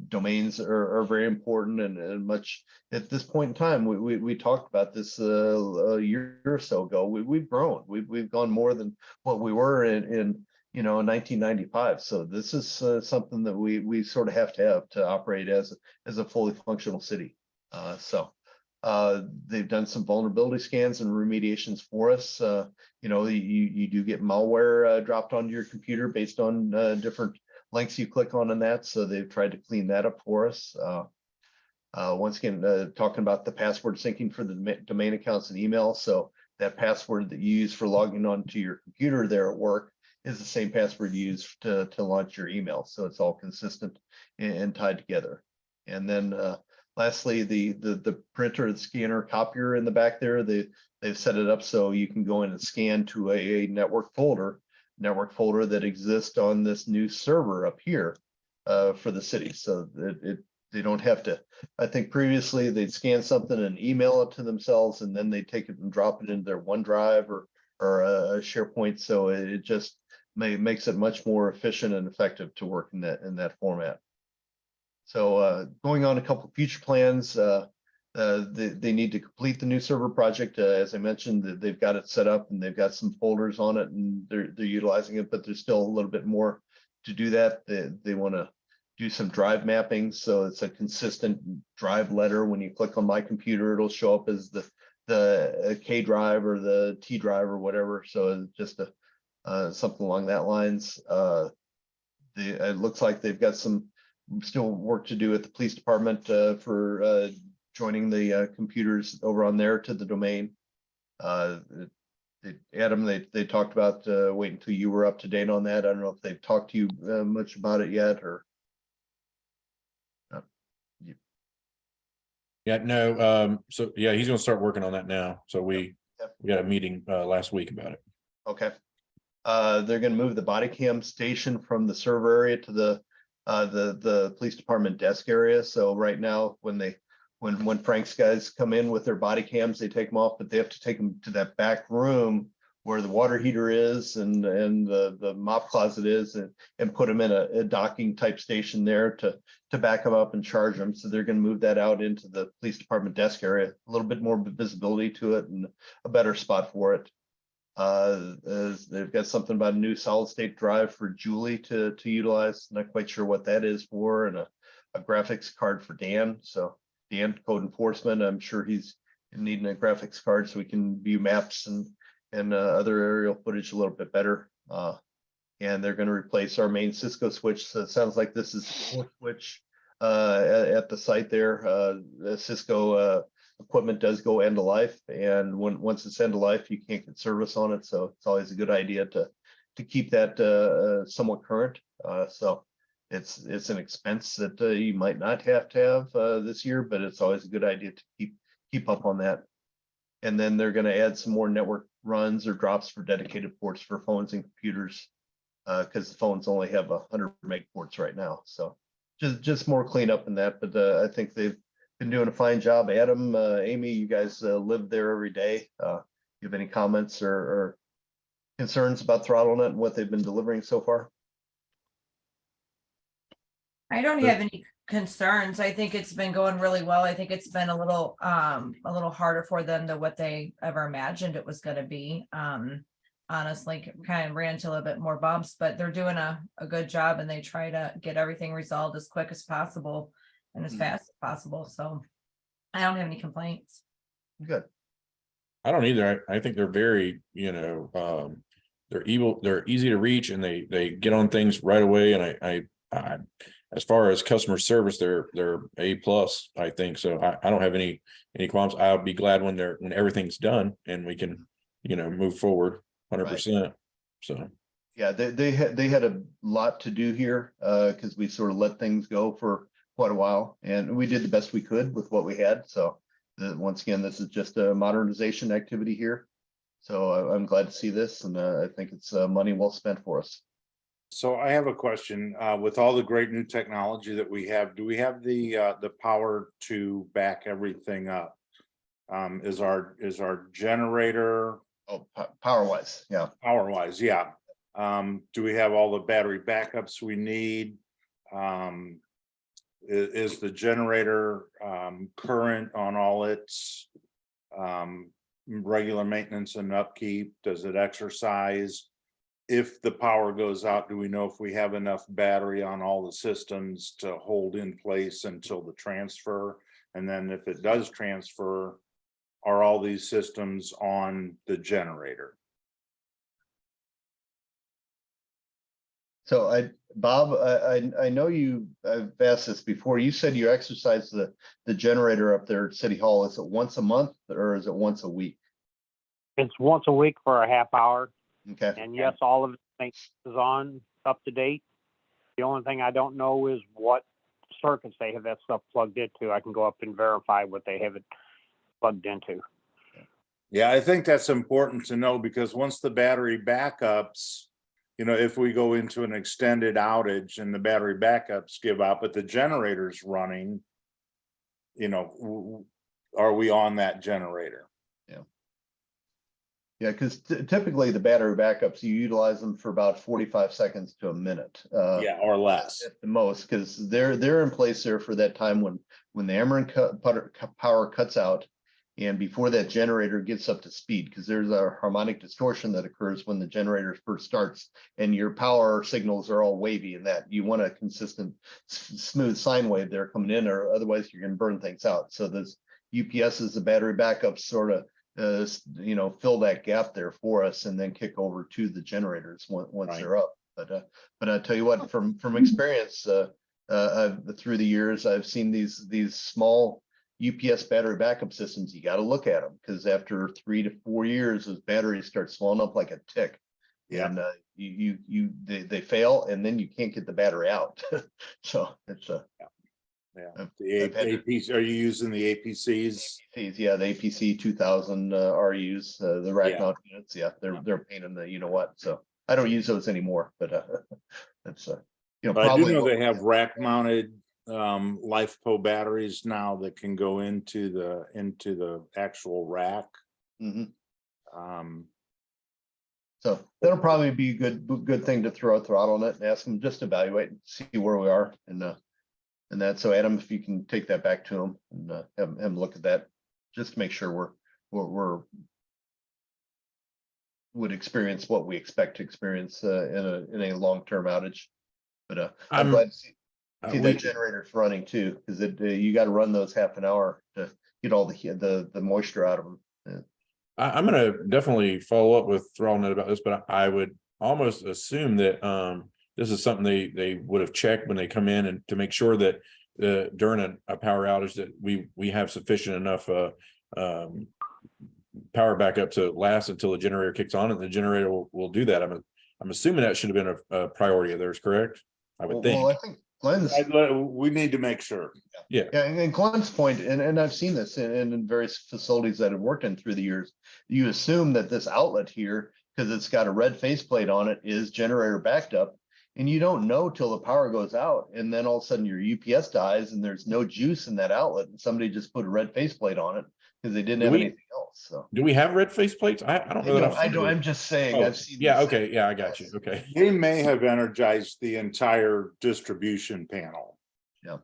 domains are very important, and much at this point in time. We talked about this a year or so ago. We've grown. We've gone more than what we were in 1995. So this is something that we sort of have to operate as a fully functional city. So they've done some vulnerability scans and remediations for us. You do get malware dropped onto your computer based on different links you click on in that. So they've tried to clean that up for us. Once again, talking about the password syncing for the domain accounts and email. So that password that you use for logging onto your computer there at work is the same password you use to launch your email. So it's all consistent and tied together. And then lastly, the printer, the scanner, copier in the back there, they've set it up so you can go in and scan to a network folder that exists on this new server up here for the city. So that they don't have to, I think previously they'd scan something and email it to themselves, and then they take it and drop it into their OneDrive or a SharePoint. So it just makes it much more efficient and effective to work in that format. So going on a couple of future plans, they need to complete the new server project. As I mentioned, they've got it set up and they've got some folders on it, and they're utilizing it, but there's still a little bit more to do that. They want to do some drive mapping, so it's a consistent drive letter. When you click on my computer, it'll show up as the K drive or the T drive or whatever. So it's just something along that lines. It looks like they've got some still work to do at the police department for joining the computers over on there to the domain. Adam, they talked about waiting until you were up to date on that. I don't know if they've talked to you much about it yet, or. Yeah, no, so yeah, he's gonna start working on that now. So we Yep. got a meeting last week about it. Okay. They're going to move the body cam station from the server area to the police department desk area. So right now, when Frank's guys come in with their body cams, they take them off, but they have to take them to that back room where the water heater is and the mop closet is, and put them in a docking type station there to back them up and charge them. So they're going to move that out into the police department desk area, a little bit more visibility to it and a better spot for it. They've got something about a new solid state drive for Julie to utilize. Not quite sure what that is for, and a graphics card for Dan. So Dan, code enforcement, I'm sure he's needing a graphics card so we can view maps and other aerial footage a little bit better. And they're going to replace our main Cisco switch. So it sounds like this is the fourth switch at the site there. The Cisco equipment does go end of life, and once it's end of life, you can't get service on it. So it's always a good idea to keep that somewhat current. So it's an expense that you might not have to have this year, but it's always a good idea to keep up on that. And then they're going to add some more network runs or drops for dedicated ports for phones and computers, because the phones only have 100 meg ports right now. So just more cleanup in that. But I think they've been doing a fine job. Adam, Amy, you guys live there every day. You have any comments or concerns about ThrottleNet and what they've been delivering so far? I don't have any concerns. I think it's been going really well. I think it's been a little harder for them than what they ever imagined it was going to be. Honestly, kind of ran into a little bit more bumps, but they're doing a good job, and they try to get everything resolved as quick as possible and as fast as possible. So I don't have any complaints. Good. I don't either. I think they're very, they're easy to reach, and they get on things right away. And I as far as customer service, they're A+, I think. So I don't have any qualms. I'll be glad when everything's done and we can, move forward 100%. So yeah, they had a lot to do here because we sort of let things go for quite a while, and we did the best we could with what we had. So once again, this is just a modernization activity here. So I'm glad to see this, and I think it's money well spent for us. So I have a question. With all the great new technology that we have, do we have the power to back everything up? Is our generator? Oh, power wise, yeah. Power wise, yeah. Do we have all the battery backups we need? Is the generator current on all its regular maintenance and upkeep? Does it exercise? If the power goes out, do we know if we have enough battery on all the systems to hold in place until the transfer? And then if it does transfer, are all these systems on the generator? So Bob, I know I've asked this before. You said you exercise the generator up there at City Hall. Is it once a month or is it once a week? It's once a week for a half hour. Okay. And yes, all of it is on up to date. The only thing I don't know is what circuits they have that stuff plugged into. I can go up and verify what they have it plugged into. Yeah, I think that's important to know, because once the battery backups, if we go into an extended outage and the battery backups give out, but the generator's running, are we on that generator? Yeah, because typically the battery backups, you utilize them for about 45 seconds to a minute. Yeah, or less at the most, because they're in place there for that time when the Ameren power cuts out, and before that generator gets up to speed, because there's a harmonic distortion that occurs when the generator first starts, and your power signals are all wavy, and that you want a consistent, smooth sine wave there coming in, or otherwise you're going to burn things out. So this UPSs, the battery backups, sort of fill that gap there for us, and then kick over to the generators once they're up. But I tell you what, from experience, through the years, I've seen these small UPS battery backup systems. You got to look at them, because after 3 to 4 years, those batteries start swelling up like a tick. Yeah. And they fail, and then you can't get the battery out. So it's yeah. The APC, are you using the APCs? Yeah, the APC 2000 RUs, the rack mount units. Yeah, they're a pain in the what. So I don't use those anymore, but that's But I do know they have rack mounted LiFePO batteries now that can go into the actual rack. Mm-hmm. So that'll probably be a good thing to throw a ThrottleNet and ask them, just evaluate and see where we are, and that. So Adam, if you can take that back to him and have him look at that, just to make sure we're would experience what we expect to experience in a long-term outage. But I'm glad to see that generator's running too, because you got to run those half an hour to get all the moisture out of them. I'm going to definitely follow up with ThrottleNet about this, but I would almost assume that this is something they would have checked when they come in, and to make sure that during a power outage that we have sufficient enough power backup to last until the generator kicks on, and the generator will do that. I'm assuming that should have been a priority of theirs, correct? I would think. Well, I think Glenn's, We need to make sure. Yeah. yeah, and Glenn's point, and I've seen this in various facilities that I've worked in through the years. You assume that this outlet here, because it's got a red faceplate on it, is generator backed up. And you don't know till the power goes out, and then all of a sudden your UPS dies and there's no juice in that outlet, and somebody just put a red faceplate on it because they didn't have anything else. So Do we have red face plates? I don't know that I've I seen don't, it. I'm just saying, Oh, I've seen. yeah, this. okay, yeah, I got you. Okay. They may have energized the entire distribution panel.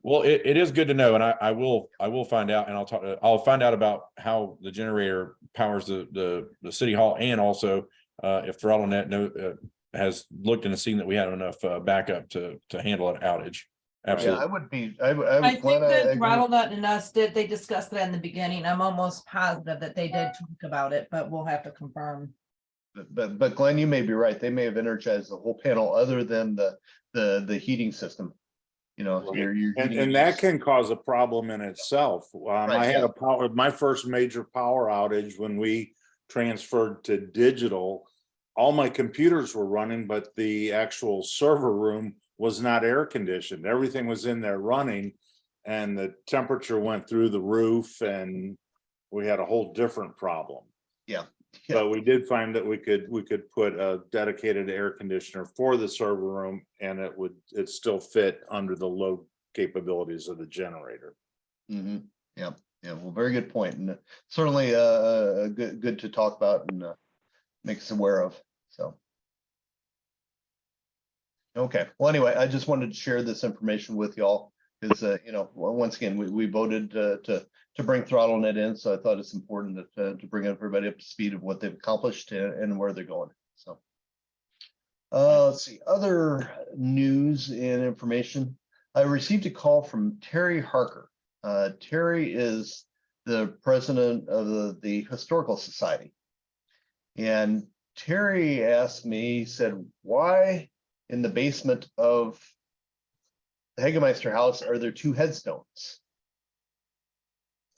Well, it is good to know, and I will find out, and I'll find out about how the generator powers the city hall, and also if ThrottleNet has looked and seen that we have enough backup to handle an outage. Yeah, Absolutely. I would be, I would, think Glenn, that agree. ThrottleNet and us they discussed that in the beginning. I'm almost positive that they did talk about it, but we'll have to confirm. But Glenn, you may be right. They may have energized the whole panel other than the heating system. You know, Right. your And, heating and that units. can cause a problem in itself. I had yeah. my first major power outage when we transferred to digital. All my computers were running, but the actual server room was not air conditioned. Everything was in there running, and the temperature went through the roof, and we had a whole different problem. Yeah. But we did find that we could put a dedicated air conditioner for the server room, and it still fit under the load capabilities of the generator. Mm-hmm. Yeah. Yeah. Well, very good point, and certainly good to talk about and make us aware of. So. Okay. Well, anyway, I just wanted to share this information with y'all because you know, once again, we voted to bring ThrottleNet in, so I thought it's important to bring everybody up to speed of what they've accomplished and where they're going. So, let's see, other news and information. I received a call from Terry Harker. Terry is the president of the Historical Society, and Terry asked me, he said, why in the basement of the Hagemeister house are there 2 headstones?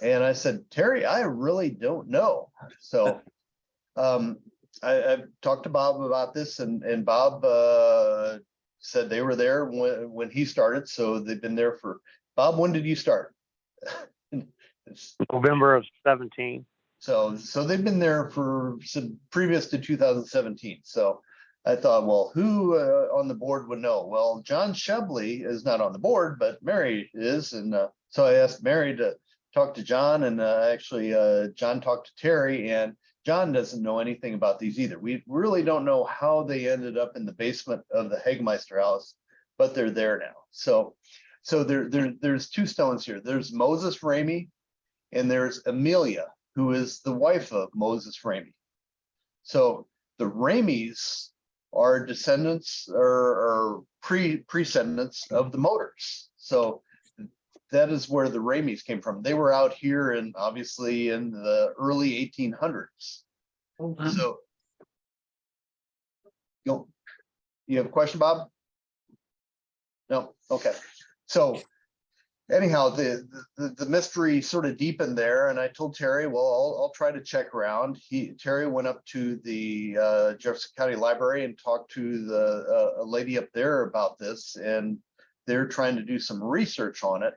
And I said, Terry, I really don't know. So I've talked to Bob about this, and Bob said they were there when he started. So they've been there for, Bob, when did you start? November of 17. So they've been there for some previous to 2017. So I thought, well, who on the board would know? Well, John Shebley is not on the board, but Mary is. And so I asked Mary to talk to John, and actually John talked to Terry, and John doesn't know anything about these either. We really don't know how they ended up in the basement of the Hagemeister house, but they're there now. So there's 2 stones here. There's Moses Ramey, and there's Amelia, who is the wife of Moses Ramey. So the Rameys are descendants or pre-descendants of the Motors. So that is where the Rameys came from. They were out here and obviously in the early 1800s. Oh, wow. So you have a question, Bob? No, okay. So anyhow, the mystery sort of deepened there, and I told Terry, well, I'll try to check around. Terry went up to the Jefferson County Library and talked to a lady up there about this, and they're trying to do some research on it.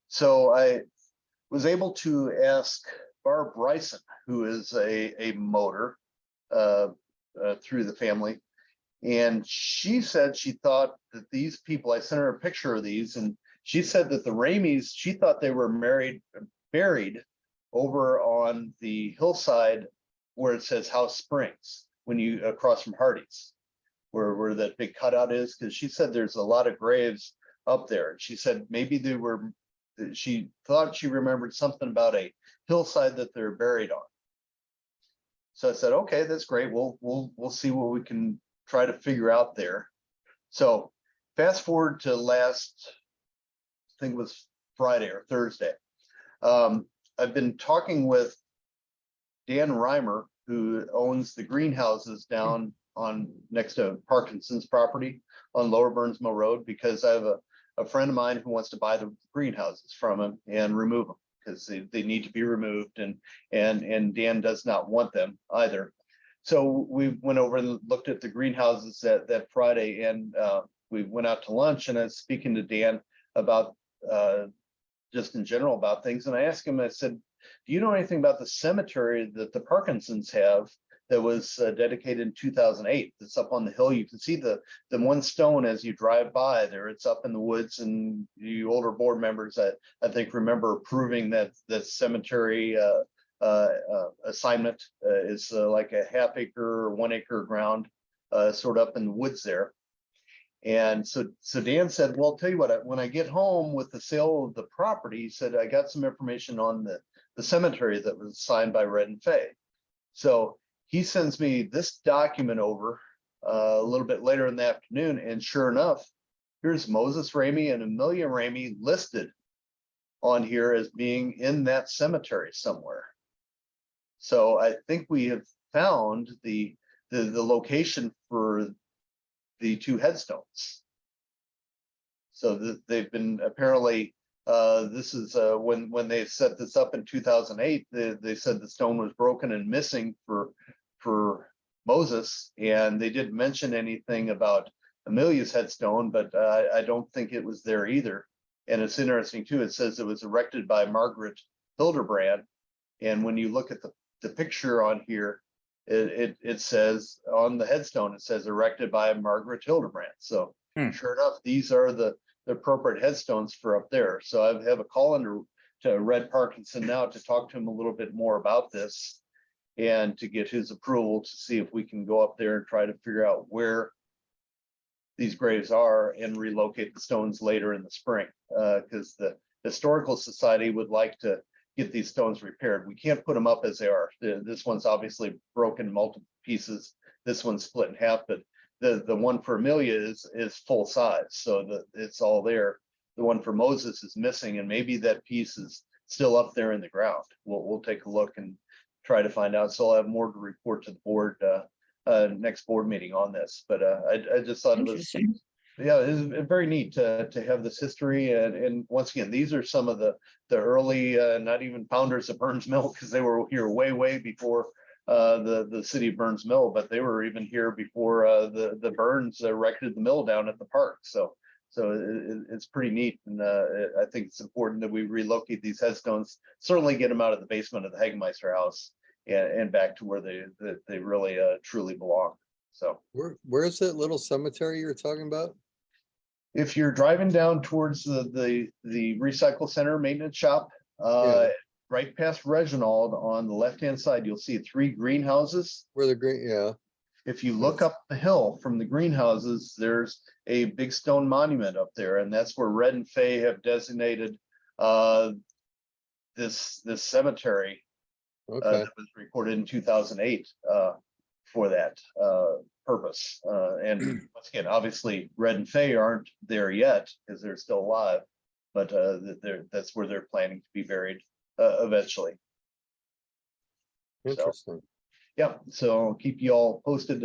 So I was able to ask Barb Bryson, who is a motor through the family, and she said she thought that these people, I sent her a picture of these, and she said that the Rameys, she thought they were buried over on the hillside where it says House Springs, when you across from Hardee's, where that big cutout is, because she said there's a lot of graves up there. And she said maybe they were, she thought she remembered something about a hillside that they're buried on. So I said, okay, that's great. We'll see what we can try to figure out there. So fast forward to last, I think it was Friday or Thursday. I've been talking with Dan Reimer, who owns the greenhouses down on next to Parkinson's property on Lower Burnsmill Road, because I have a friend of mine who wants to buy the greenhouses from him and remove them because they need to be removed, and Dan does not want them either. So we went over and looked at the greenhouses that Friday, and we went out to lunch, and I was speaking to Dan about just in general about things. And I asked him, I said, do you know anything about the cemetery that the Parkinsons have that was dedicated in 2008? That's up on the hill. You can see the one stone as you drive by there. It's up in the woods, and you older board members, I think, remember approving that cemetery assignment is like a half acre or 1 acre ground, sort of up in the woods there. And so Dan said, well, I'll tell you what, when I get home with the sale of the property, he said, I got some information on the cemetery that was signed by Red and Fay. So he sends me this document over a little bit later in the afternoon, and sure enough, here's Moses Ramey and Amelia Ramey listed on here as being in that cemetery somewhere. So I think we have found the location for the 2 headstones. So they've been apparently, this is when they set this up in 2008, they said the stone was broken and missing for Moses, and they didn't mention anything about Amelia's headstone, but I don't think it was there either. And it's interesting too, it says it was erected by Margaret Hildebrand, and when you look at the picture on here, it says on the headstone, it says erected by Margaret Hildebrand. So sure enough, these are the appropriate headstones for up there. So I have a call into Red Parkinson now to talk to him a little bit more about this, and to get his approval to see if we can go up there and try to figure out where these graves are and relocate the stones later in the spring. Because the Historical Society would like to get these stones repaired. We can't put them up as they are. This one's obviously broken multiple pieces. This one's split in half, but the one for Amelia is full size, so it's all there. The one for Moses is missing, and maybe that piece is still up there in the ground. We'll take a look and try to find out. So I'll have more to report to the board next board meeting on this. But I just thought it was, yeah, it's very neat to have this history. And once again, these are some of the early, not even founders of Burns Mill, because they were here way before the city of Burns Mill, but they were even here before the Burns erected the mill down at the park. So it's pretty neat, and I think it's important that we relocate these headstones. Certainly get them out of the basement of the Hagemeister house and back to where they really truly belong. So where's that little cemetery you're talking about? If you're driving down towards the recycle center maintenance shop, right past Reginald on the left-hand side, you'll see 3 greenhouses. Where the green, yeah. If you look up the hill from the greenhouses, there's a big stone monument up there, and that's where Red and Fay have designated this cemetery that was recorded in 2008 for that purpose. And once again, obviously, Red and Fay aren't there yet because they're still alive, but that's where they're planning to be buried eventually. Interesting. Yeah, so I'll keep you all posted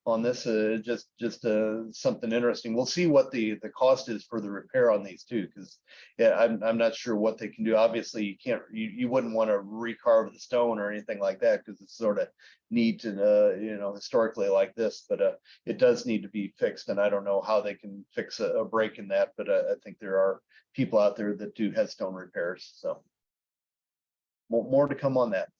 on this. Just something interesting. We'll see what the cost is for the repair on these too, because I'm not sure what they can do. Obviously, you wouldn't want to recarve the stone or anything like that, because it's sort of neat and historically like this, but it does need to be fixed, and I don't know how they can fix a break in that, but I think there are people out there that do headstone repairs. So more to come on that,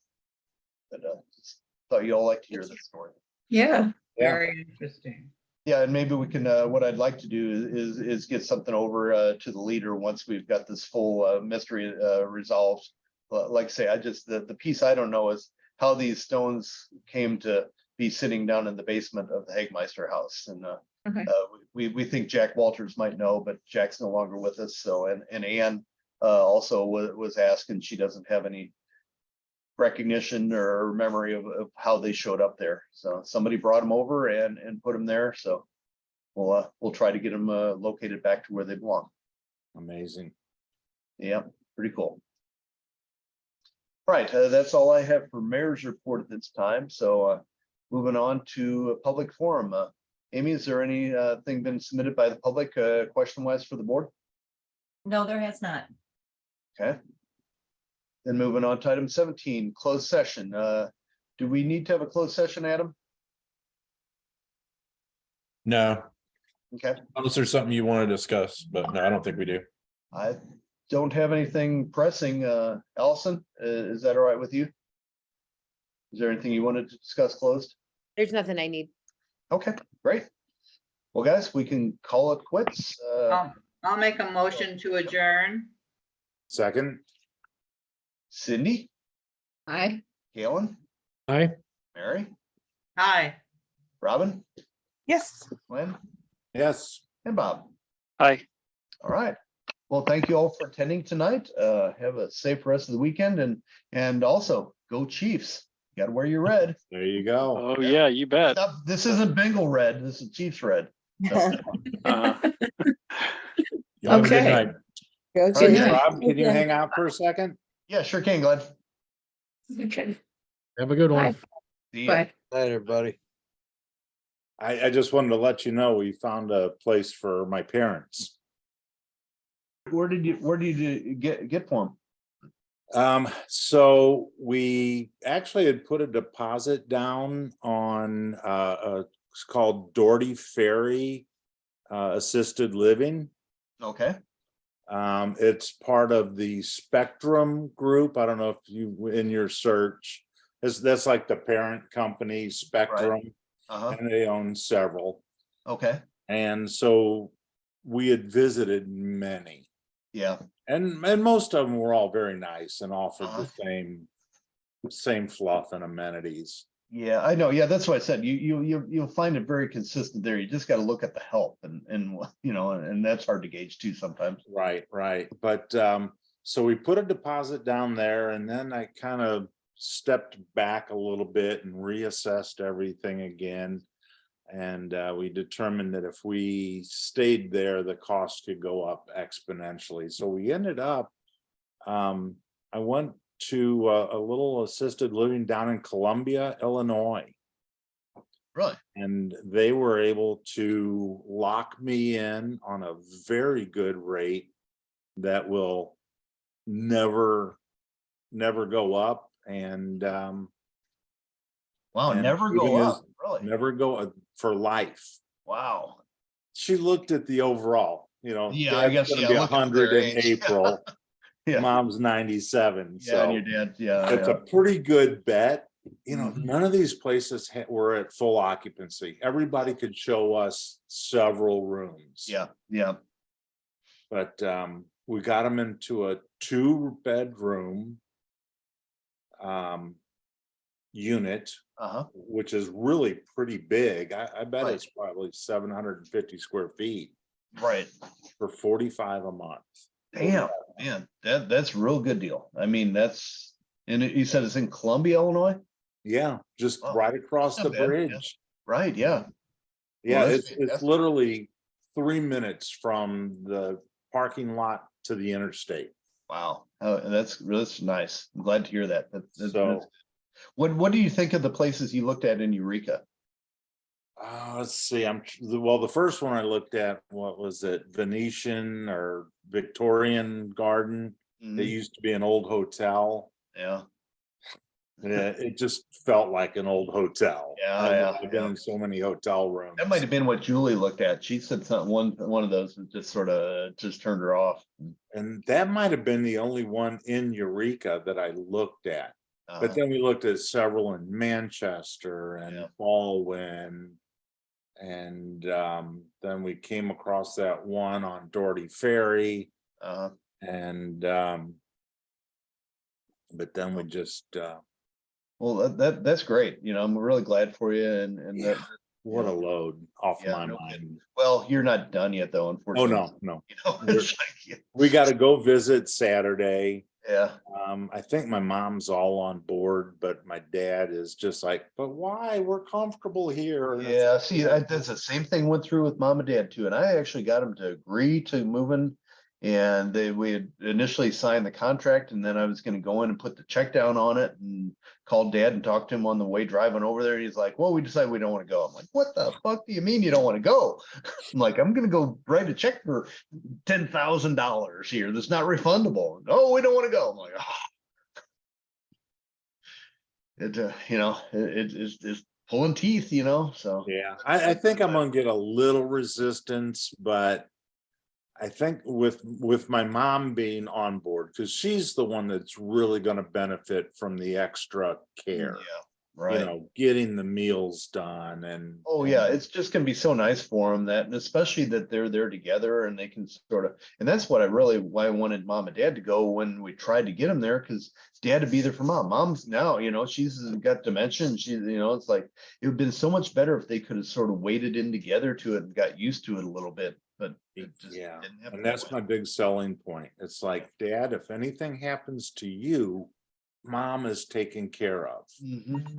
but just thought you all like to hear this story. Yeah. Very interesting. Yeah, and maybe we can, what I'd like to do is get something over to the leader once we've got this full mystery resolved. Like I say, the piece I don't know is how these stones came to be sitting down in the basement of the Hagemeister house. And we think Jack Walters might know, but Jack's no longer with us. So, and Ann also was asked, and she doesn't have any recognition or memory of how they showed up there. So somebody brought them over and put them there. So we'll try to get them located back to where they belong. Amazing. Yeah, pretty cool. All right, that's all I have for mayor's report at this time. So moving on to a public forum. Amy, is there anything been submitted by the public, question wise for the board? No, there has not. Okay. Then moving on to item 17, closed session. Do we need to have a closed session, Adam? No, Okay, unless there's something you want to discuss, but no, I don't think we do. I don't have anything pressing. Allison, is that all right with you? Is there anything you wanted to discuss closed? There's nothing I need. Okay, great. Well, guys, we can call it quits. I'll make a motion to adjourn. Second, Cindy, Aye. Galen, Aye. Mary, Hi. Robin, Yes. Glenn, yes. and Bob. Hi. All right. Well, thank you all for attending tonight. Have a safe rest of the weekend and also go Chiefs. You gotta wear your red. There you go. Oh, yeah, you bet. This isn't Bengal red, this is Chiefs red. Uh, You have a good Okay. night. Go All right, to. Rob, can you hang out for a second? Yeah, sure can, Glenn. Okay. Have a good one. Bye. See ya. Bye. Night, everybody. I just wanted to let you know, we found a place for my parents. Where did you get for them? So we actually had put a deposit down on, it's called Doherty Ferry Assisted Living. Okay, It's part of the Spectrum Group. I don't know if you, in your search, that's like the parent company, Spectrum, uh-huh, and they own several. okay, And so we had visited many, yeah, and most of them were all very nice and offered Uh-huh. the same fluff and amenities. yeah, I know, yeah, that's what I said, you'll find it very consistent there, you just gotta look at the help and you know, and that's hard to gauge too sometimes. Right. But so we put a deposit down there, and then I kind of stepped back a little bit and reassessed everything again. And we determined that if we stayed there, the cost could go up exponentially. So we ended up, I went to a little assisted living down in Columbia, Illinois. Really? And they were able to lock me in on a very good rate that will never go up. And Wow, And never even go as- up, really? never go for life. Wow. She looked at the overall, Yeah, I guess, Dad's gonna yeah, be look at 100 their in age. April. Yeah, Mom's 97, yeah, and so your dad, yeah, it's yeah. a pretty good bet. Mhm. None of these places were at full occupancy. Everybody could show us several rooms. Yeah, yeah, But we got them into a 2-bedroom unit, uh-huh, which is really pretty big. I bet Right. it's probably 750 square feet right. for $45 a month. Damn, man, that's a real good deal. I mean, you said it's in Columbia, Illinois? Yeah, just Wow. right across Not the bad, yeah. bridge. Right, yeah. Yeah, Well, that's it's fantastic. literally 3 minutes from the parking lot to the interstate. Wow, that's nice. I'm glad to hear that. So What do you think of the places you looked at in Eureka? let's see. The first one I looked at, what was it? Venetian or Victorian Garden. It Mhm, used to be an old hotel. Yeah, Yeah, it just felt like an old hotel. Yeah, I've been yeah. in so many hotel rooms. that might have been what Julie looked at. She said something, one of those that just sort of just turned her off. And that might have been the only one in Eureka that I looked at. But Uh, then we looked at several in Manchester and Yeah. Baldwin. And then we came across that one on Doherty Ferry. uh, And but then we just well, that's great. I'm really glad for you and that, what a load off Yeah, my no mind. well, you're not done yet though, Oh, unfortunately. no. It's like, We got to go visit Saturday. yeah, I think my mom's all on board, but my dad is just like, but why? We're comfortable here. And it's yeah. like, See, that's the same thing went through with mom and dad too. And I actually got them to agree to moving And we had initially signed the contract, and then I was gonna go in and put the check down on it and called Dad and talked to him on the way driving over there. He's like, well, we decided we don't want to go. I'm like, what the fuck do you mean you don't want to go? I'm like, I'm gonna go write a check for $10,000 here that's not refundable. Oh, we don't want to go. I'm like, it's pulling teeth, so. Yeah, I think I'm gonna get a little resistance, but I think with my mom being on board, because she's the one that's really gonna benefit from the extra care. Yeah, right. Getting the meals done and. Oh, yeah, it's just gonna be so nice for them that, and especially that they're there together and they can sort of, and that's what why I wanted Mom and Dad to go when we tried to get them there, because Dad to be there for Mom. Mom's now, she's got dementia and it's like, it would have been so much better if they could have sort of waded in together to it and got used to it a little bit, but it just Yeah, didn't happen and that that's way. my big selling point. It's like, Dad, if anything happens to you, Mom is taken care of.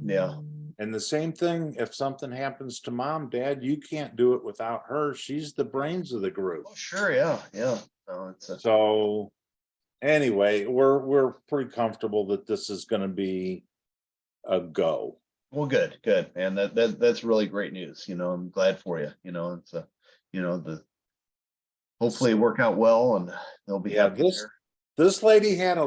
Yeah, And the same thing, if something happens to Mom, Dad, you can't do it without her. She's the brains of the group. oh, sure, yeah. So it's So anyway, we're pretty comfortable that this is gonna be a go. well, good, man. That's really great news. I'm glad for you. It's hopefully it work out well and they'll be Yeah, happy there. this lady had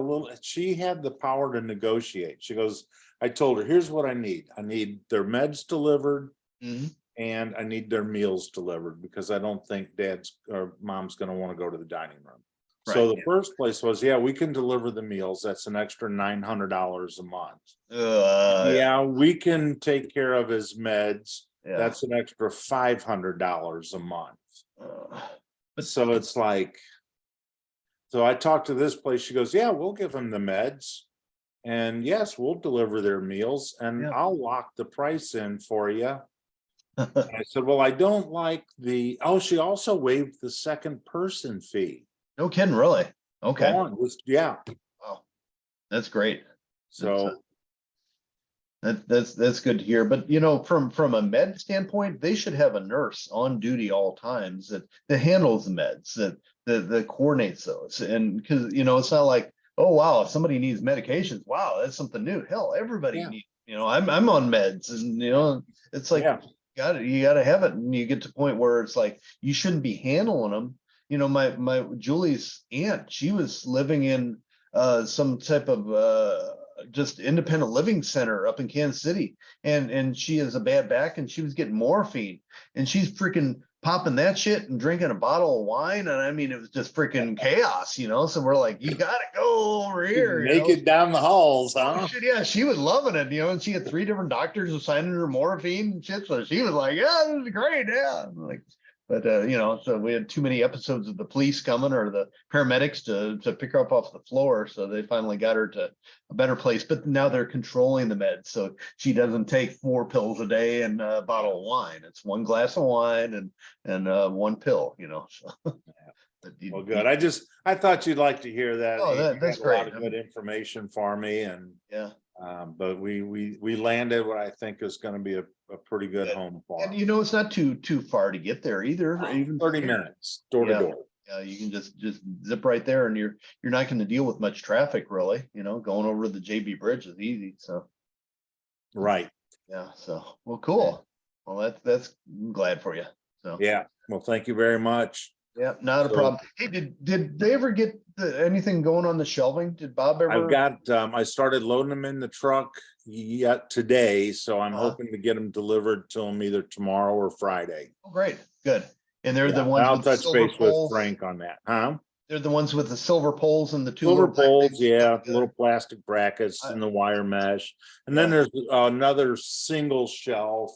she had the power to negotiate. She goes, I told her, here's what I need. I need their meds delivered Mhm. and I need their meals delivered because I don't think Dad's or Mom's gonna want to go to the dining room. So Right, the first place was, yeah, we can deliver the meals. That's an extra $900 a month. Yeah. Yeah, we can take care of his meds. Yeah. That's an extra $500 a month. Uh, So it's like, so I talked to this place, she goes, yeah, we'll give them the meds. And yes, we'll deliver their meals and Yeah. I'll lock the price in for you. And I said, well, I don't like she also waived the second person fee. No kidding, really? Okay. Yeah, Wow. That's great. so, That's good to hear. But from a med standpoint, they should have a nurse on duty all times that handles the meds, that coordinates those. And because it's not like, oh wow, if somebody needs medications, wow, that's something new. Hell, everybody Yeah. needs, I'm on meds, and it's like, yeah, you gotta have it, and you get to the point where it's like you shouldn't be handling them. My Julie's aunt, she was living in some type of just independent living center up in Kansas City, and she has a bad back, and she was getting morphine, and she's freaking popping that shit and drinking a bottle of wine, and I mean it was just freaking chaos, so we're like, you gotta go over here, make it down the halls, huh? Oh, shit, yeah, she was loving it, and she had 3 different doctors assigning her morphine and shit, so she was like, yeah, this is great, yeah. I'm like, but so we had too many episodes of the police coming or the paramedics to pick her up off the floor, so they finally got her to a better place. But now they're controlling the meds, so she doesn't take 4 pills a day and a bottle of wine. It's 1 glass of wine and 1 pill, so. Well, good. I thought you'd like to hear that. Oh, You that's had a lot great. of good information for me and, Yeah. but we landed what I think is gonna be a pretty good home for And him. it's not too far to get there either. Even 30 minutes, door to Yeah. door. Yeah, you can just zip right there, and you're not going to deal with much traffic, really. Going over the JB Bridge is easy. So Right. yeah, so well, cool. Well, that's I'm glad for you. So Yeah. Well, thank you very much. yeah, not a So- problem. Hey, did they ever get anything going on the shelving? Did Bob ever? I've got, I started loading them in the truck yet today, so I'm Uh-huh. hoping to get them delivered to them either tomorrow or Friday. Oh, great, good. And they're the Yeah, ones I'll with the touch silver base with poles. Frank on that, huh? They're the ones with the silver poles and the 2 Silver little black poles, things. yeah, Good. little plastic brackets and the wire mesh. And then Yeah. there's another single shelf.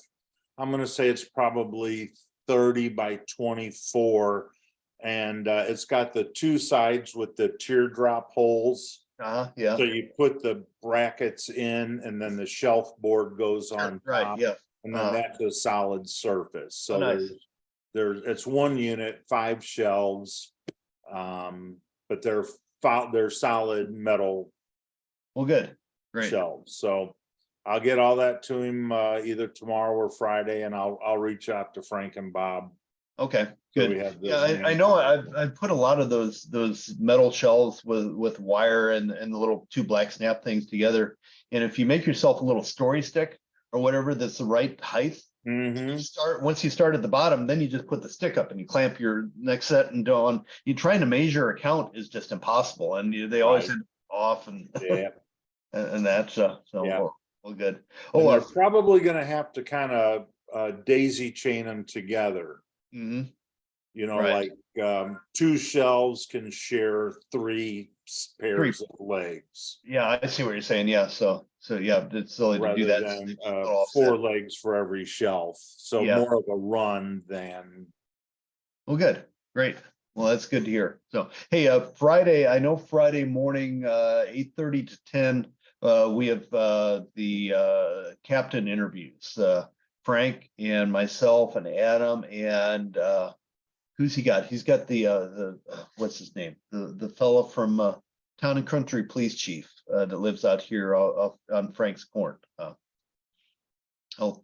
I'm gonna say it's probably 30 by 24. And it's got the 2 sides with the teardrop holes. Yeah. So you put the brackets in and then the shelf board goes on Right. top. Yeah. And then that's a solid surface. So nice. it's 1 unit, 5 shelves. But they're solid metal Well, good. Great. shelves. So I'll get all that to him either tomorrow or Friday, and I'll reach out to Frank and Bob Okay, So we good. have the Yeah, I know I've put a lot of those metal shelves with wire and the little two black snap things together. And if you make yourself a little story stick or whatever that's the right height, you once you start at the bottom, then you just put the stick up and you clamp your next set and on. You trying to measure a count is just impossible, and they always Right. end off and Yeah. and that's so Yeah. well good. And Oh, they're probably gonna have to kind of daisy chain them together. mhm. You know, Right. like two shelves can share three pairs of legs. Yeah, I see what you're saying. Yeah, so yeah, it's silly to do Rather that. than Little four offset. legs for every shelf. So Yeah. more of a run than. Well, good, great. Well, that's good to hear. So, hey, Friday, I know Friday morning, 8:30 to 10, we have the captain interviews. Frank and myself and Adam and who's he got? He's got the what's his name? The fellow from Town and Country Police Chief that lives out here on Frank's Court. I'll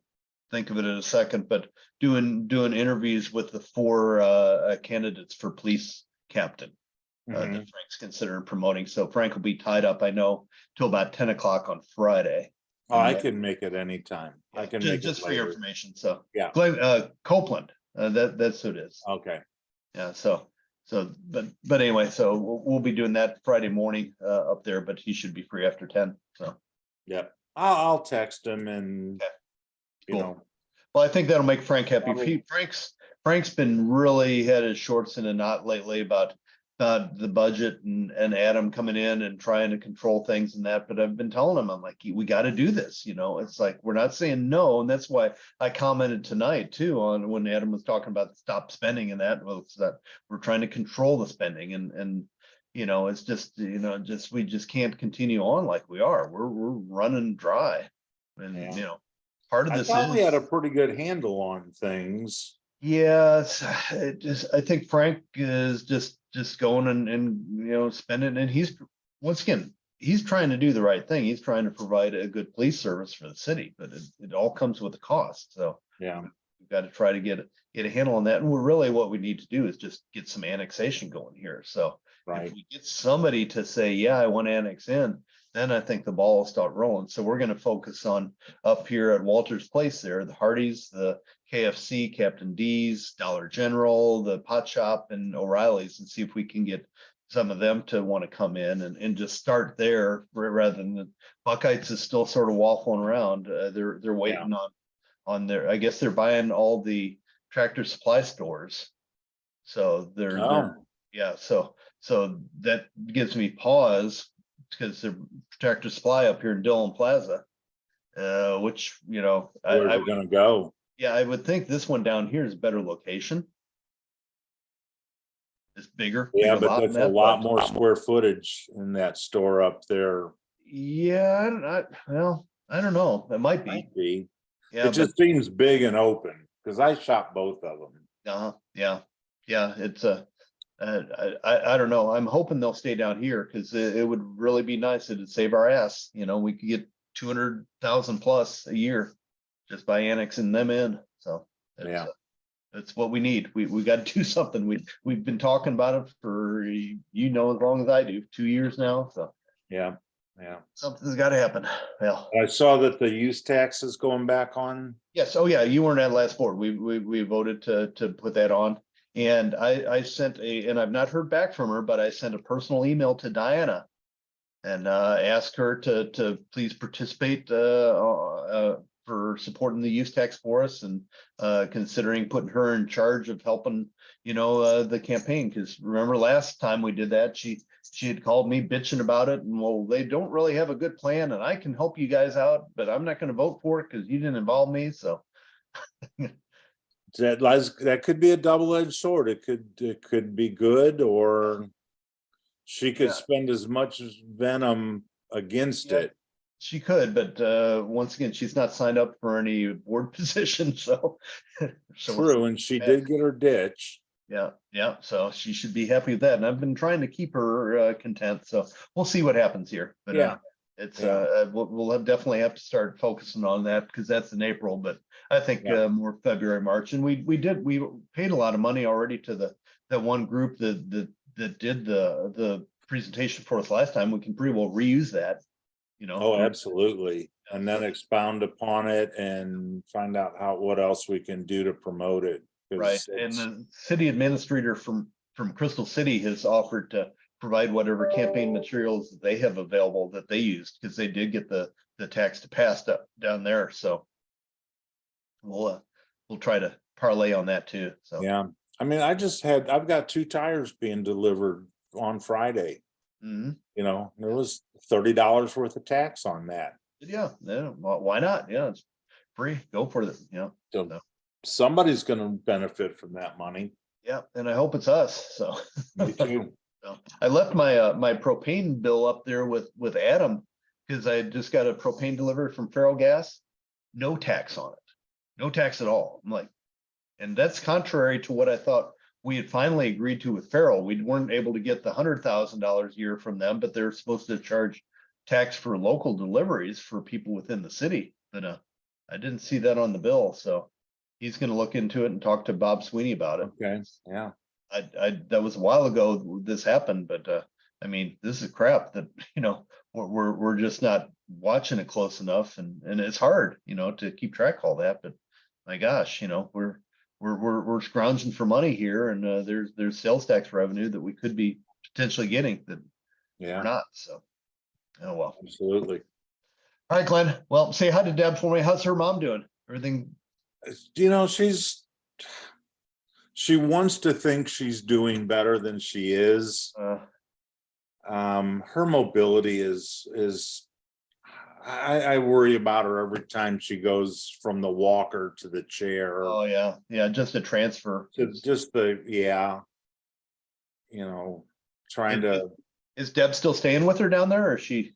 think of it in a second, but doing interviews with the four candidates for police captain that Frank's considering promoting. So Frank will be tied up, I know, till about 10 o'clock on Friday. Oh, I can make it anytime. I can make it just for your later. information. So Yeah. Glenn, Copeland, that's who it is. Okay. Yeah, but anyway, so we'll be doing that Friday morning up there, but he should be free after 10. So Yep. I'll text him and you Cool. know. Well, I think that'll make Frank happy. Probably. Frank's been really had his shorts in a knot lately about the budget and Adam coming in and trying to control things and that. But I've been telling him, I'm like, we got to do this. You know, it's like we're not saying no, and that's why I commented tonight too on when Adam was talking about stop spending and that was that we're trying to control the spending and you know it's just we just can't continue on like we are. We're running dry, and you know part of I this thought we had a is. pretty good handle on things. Yeah, I think Frank is just going and spending, and he's once again he's trying to do the right thing. He's trying to provide a good police service for the city, but it all comes with a cost. So Yeah. we've got to try to get a handle on that. And we're really what we need to do is just get some annexation going here. So Right. if we get somebody to say, yeah, I want to annex in, then I think the ball will start rolling. So we're going to focus on up here at Walter's Place there, the Hardee's, the KFC, Captain D's, Dollar General, the Pot Shop, and O'Reilly's, and see if we can get some of them to want to come in and just start there rather than the Buckeyes is still sort of waffling around. They're waiting on their, I guess they're buying all the Tractor Supply stores. So they're yeah, so that gives me pause because they're Tractor Supply up here in Dillon Plaza, which Where's it gonna go? Yeah, I would think this one down here is a better location. It's bigger. Yeah, bigger but lot that's than a that, lot but- more square footage in that store up there. Yeah, I don't know. It might be. Might be. Yeah, It just seems big and open because I shop both of them. yeah. It's I don't know. I'm hoping they'll stay down here because it would really be nice. It'd save our ass. We could get 200,000 plus a year just by annexing them in. So Yeah. That's what we need. We got to do something. We've been talking about it for as long as I do, 2 years now. So Yeah. something's got to happen. Yeah. I saw that the use tax is going back on. Yes. Oh yeah. You weren't at last board. We voted to put that on. And I sent and I've not heard back from her, but I sent a personal email to Diana and asked her to please participate for supporting the use tax for us and considering putting her in charge of helping, the campaign. Because remember last time we did that, she had called me bitching about it, and well, they don't really have a good plan, and I can help you guys out, but I'm not going to vote for it because you didn't involve me. So. That could be a double-edged sword. It could be good, or she could spend as much venom against it. She could, but once again, she's not signed up for any board position. So True, and she did get her ditch. Yeah. So she should be happy with that. And I've been trying to keep her content. So we'll see what happens here. But It's, Yeah. we'll definitely have to start focusing on that because that's in April, but I think, Yeah. more February, March. And we paid a lot of money already to that one group that did the presentation for us last time. We can pretty well reuse that, you know. Oh, absolutely. And then so- expound upon it and find out what else we can do to promote it. 'Cause Right, and it's- the city administrator from Crystal City has offered to provide whatever campaign materials that they have available that they used, because they did get the tax to pass down there, so. We'll try to parlay on that too, so. Yeah, I mean, I've got 2 tires being delivered on Friday, Mhm. you know, there was $30 worth of tax on that. Yeah, well, why not? Yeah, it's free, go for it, you know. So No. somebody's gonna benefit from that money. Yeah, and I hope it's us, so. Me too. So, I left my my propane bill up there with Adam, because I just got a propane delivery from Feral Gas, no tax on it, no tax at all. I'm like, and that's contrary to what I thought we had finally agreed to with Feral. We weren't able to get the $100,000 a year from them, but they're supposed to charge tax for local deliveries for people within the city. But I didn't see that on the bill, so he's going to look into it and talk to Bob Sweeney about it. Okay, yeah. That was a while ago this happened, but I mean, this is crap that, you know, we're just not watching it close enough, and it's hard, you know, to keep track of all that. But my gosh, you know, we're scrounging for money here, and there's sales tax revenue that we could be potentially getting that we're Yeah, not. So, oh well. absolutely. All right, Glenn. Well, say hi to Deb for me. How's her mom doing? Everything? You know, she wants to think she's doing better than she is. Her mobility is I worry about her every time she goes from the walker to the chair. Oh yeah, just a transfer. Just yeah, you know, trying to. Is Deb still staying with her down there, or is she?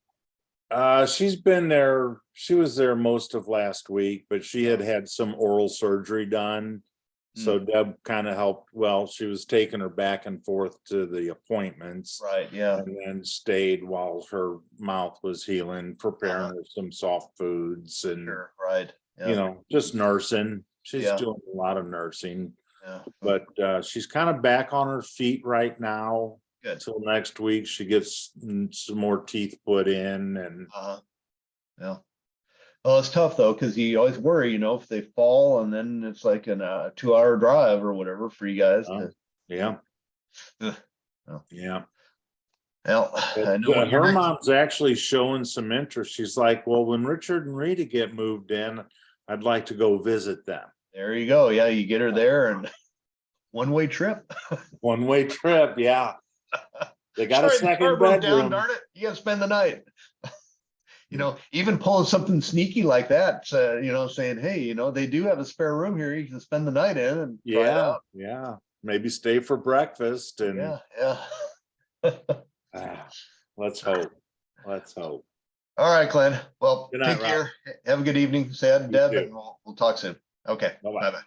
She's been there. She was there most of last week, but she had some oral surgery done. So Deb kind of helped. Well, she was taking her back and forth to the appointments. Right, yeah. And then stayed while her mouth was healing, preparing her some soft foods and, Sure, right. Yeah. you know, just nursing. She's Yeah. doing a lot of nursing, Yeah. but she's kind of back on her feet right now. Good. Till next week, she gets some more teeth put in and Yeah. Well, it's tough though, because you always worry, you know, if they fall and then it's like a 2-hour drive or whatever for you guys. yeah. Ugh. Yeah. Well, I know when Her mom's actually showing some interest. She's like, well, when Richard and Rita get moved in, I'd like to go visit them. There you go. Yeah, you get her there and one-way trip. One-way trip, yeah. They got a Sorry, the car second broke bedroom. down, darn it. You gotta spend the night. You know, even pulling something sneaky like that, you know, saying, hey, you know, they do have a spare room here. You can spend the night in and try it Yeah, out. yeah. Maybe stay for breakfast and Yeah. let's hope. Let's hope. All right, Glenn. Well, Good night, take care. Have a good evening. Say hi to You Deb too. and we'll talk soon. Okay. Bye-bye. Bye-bye.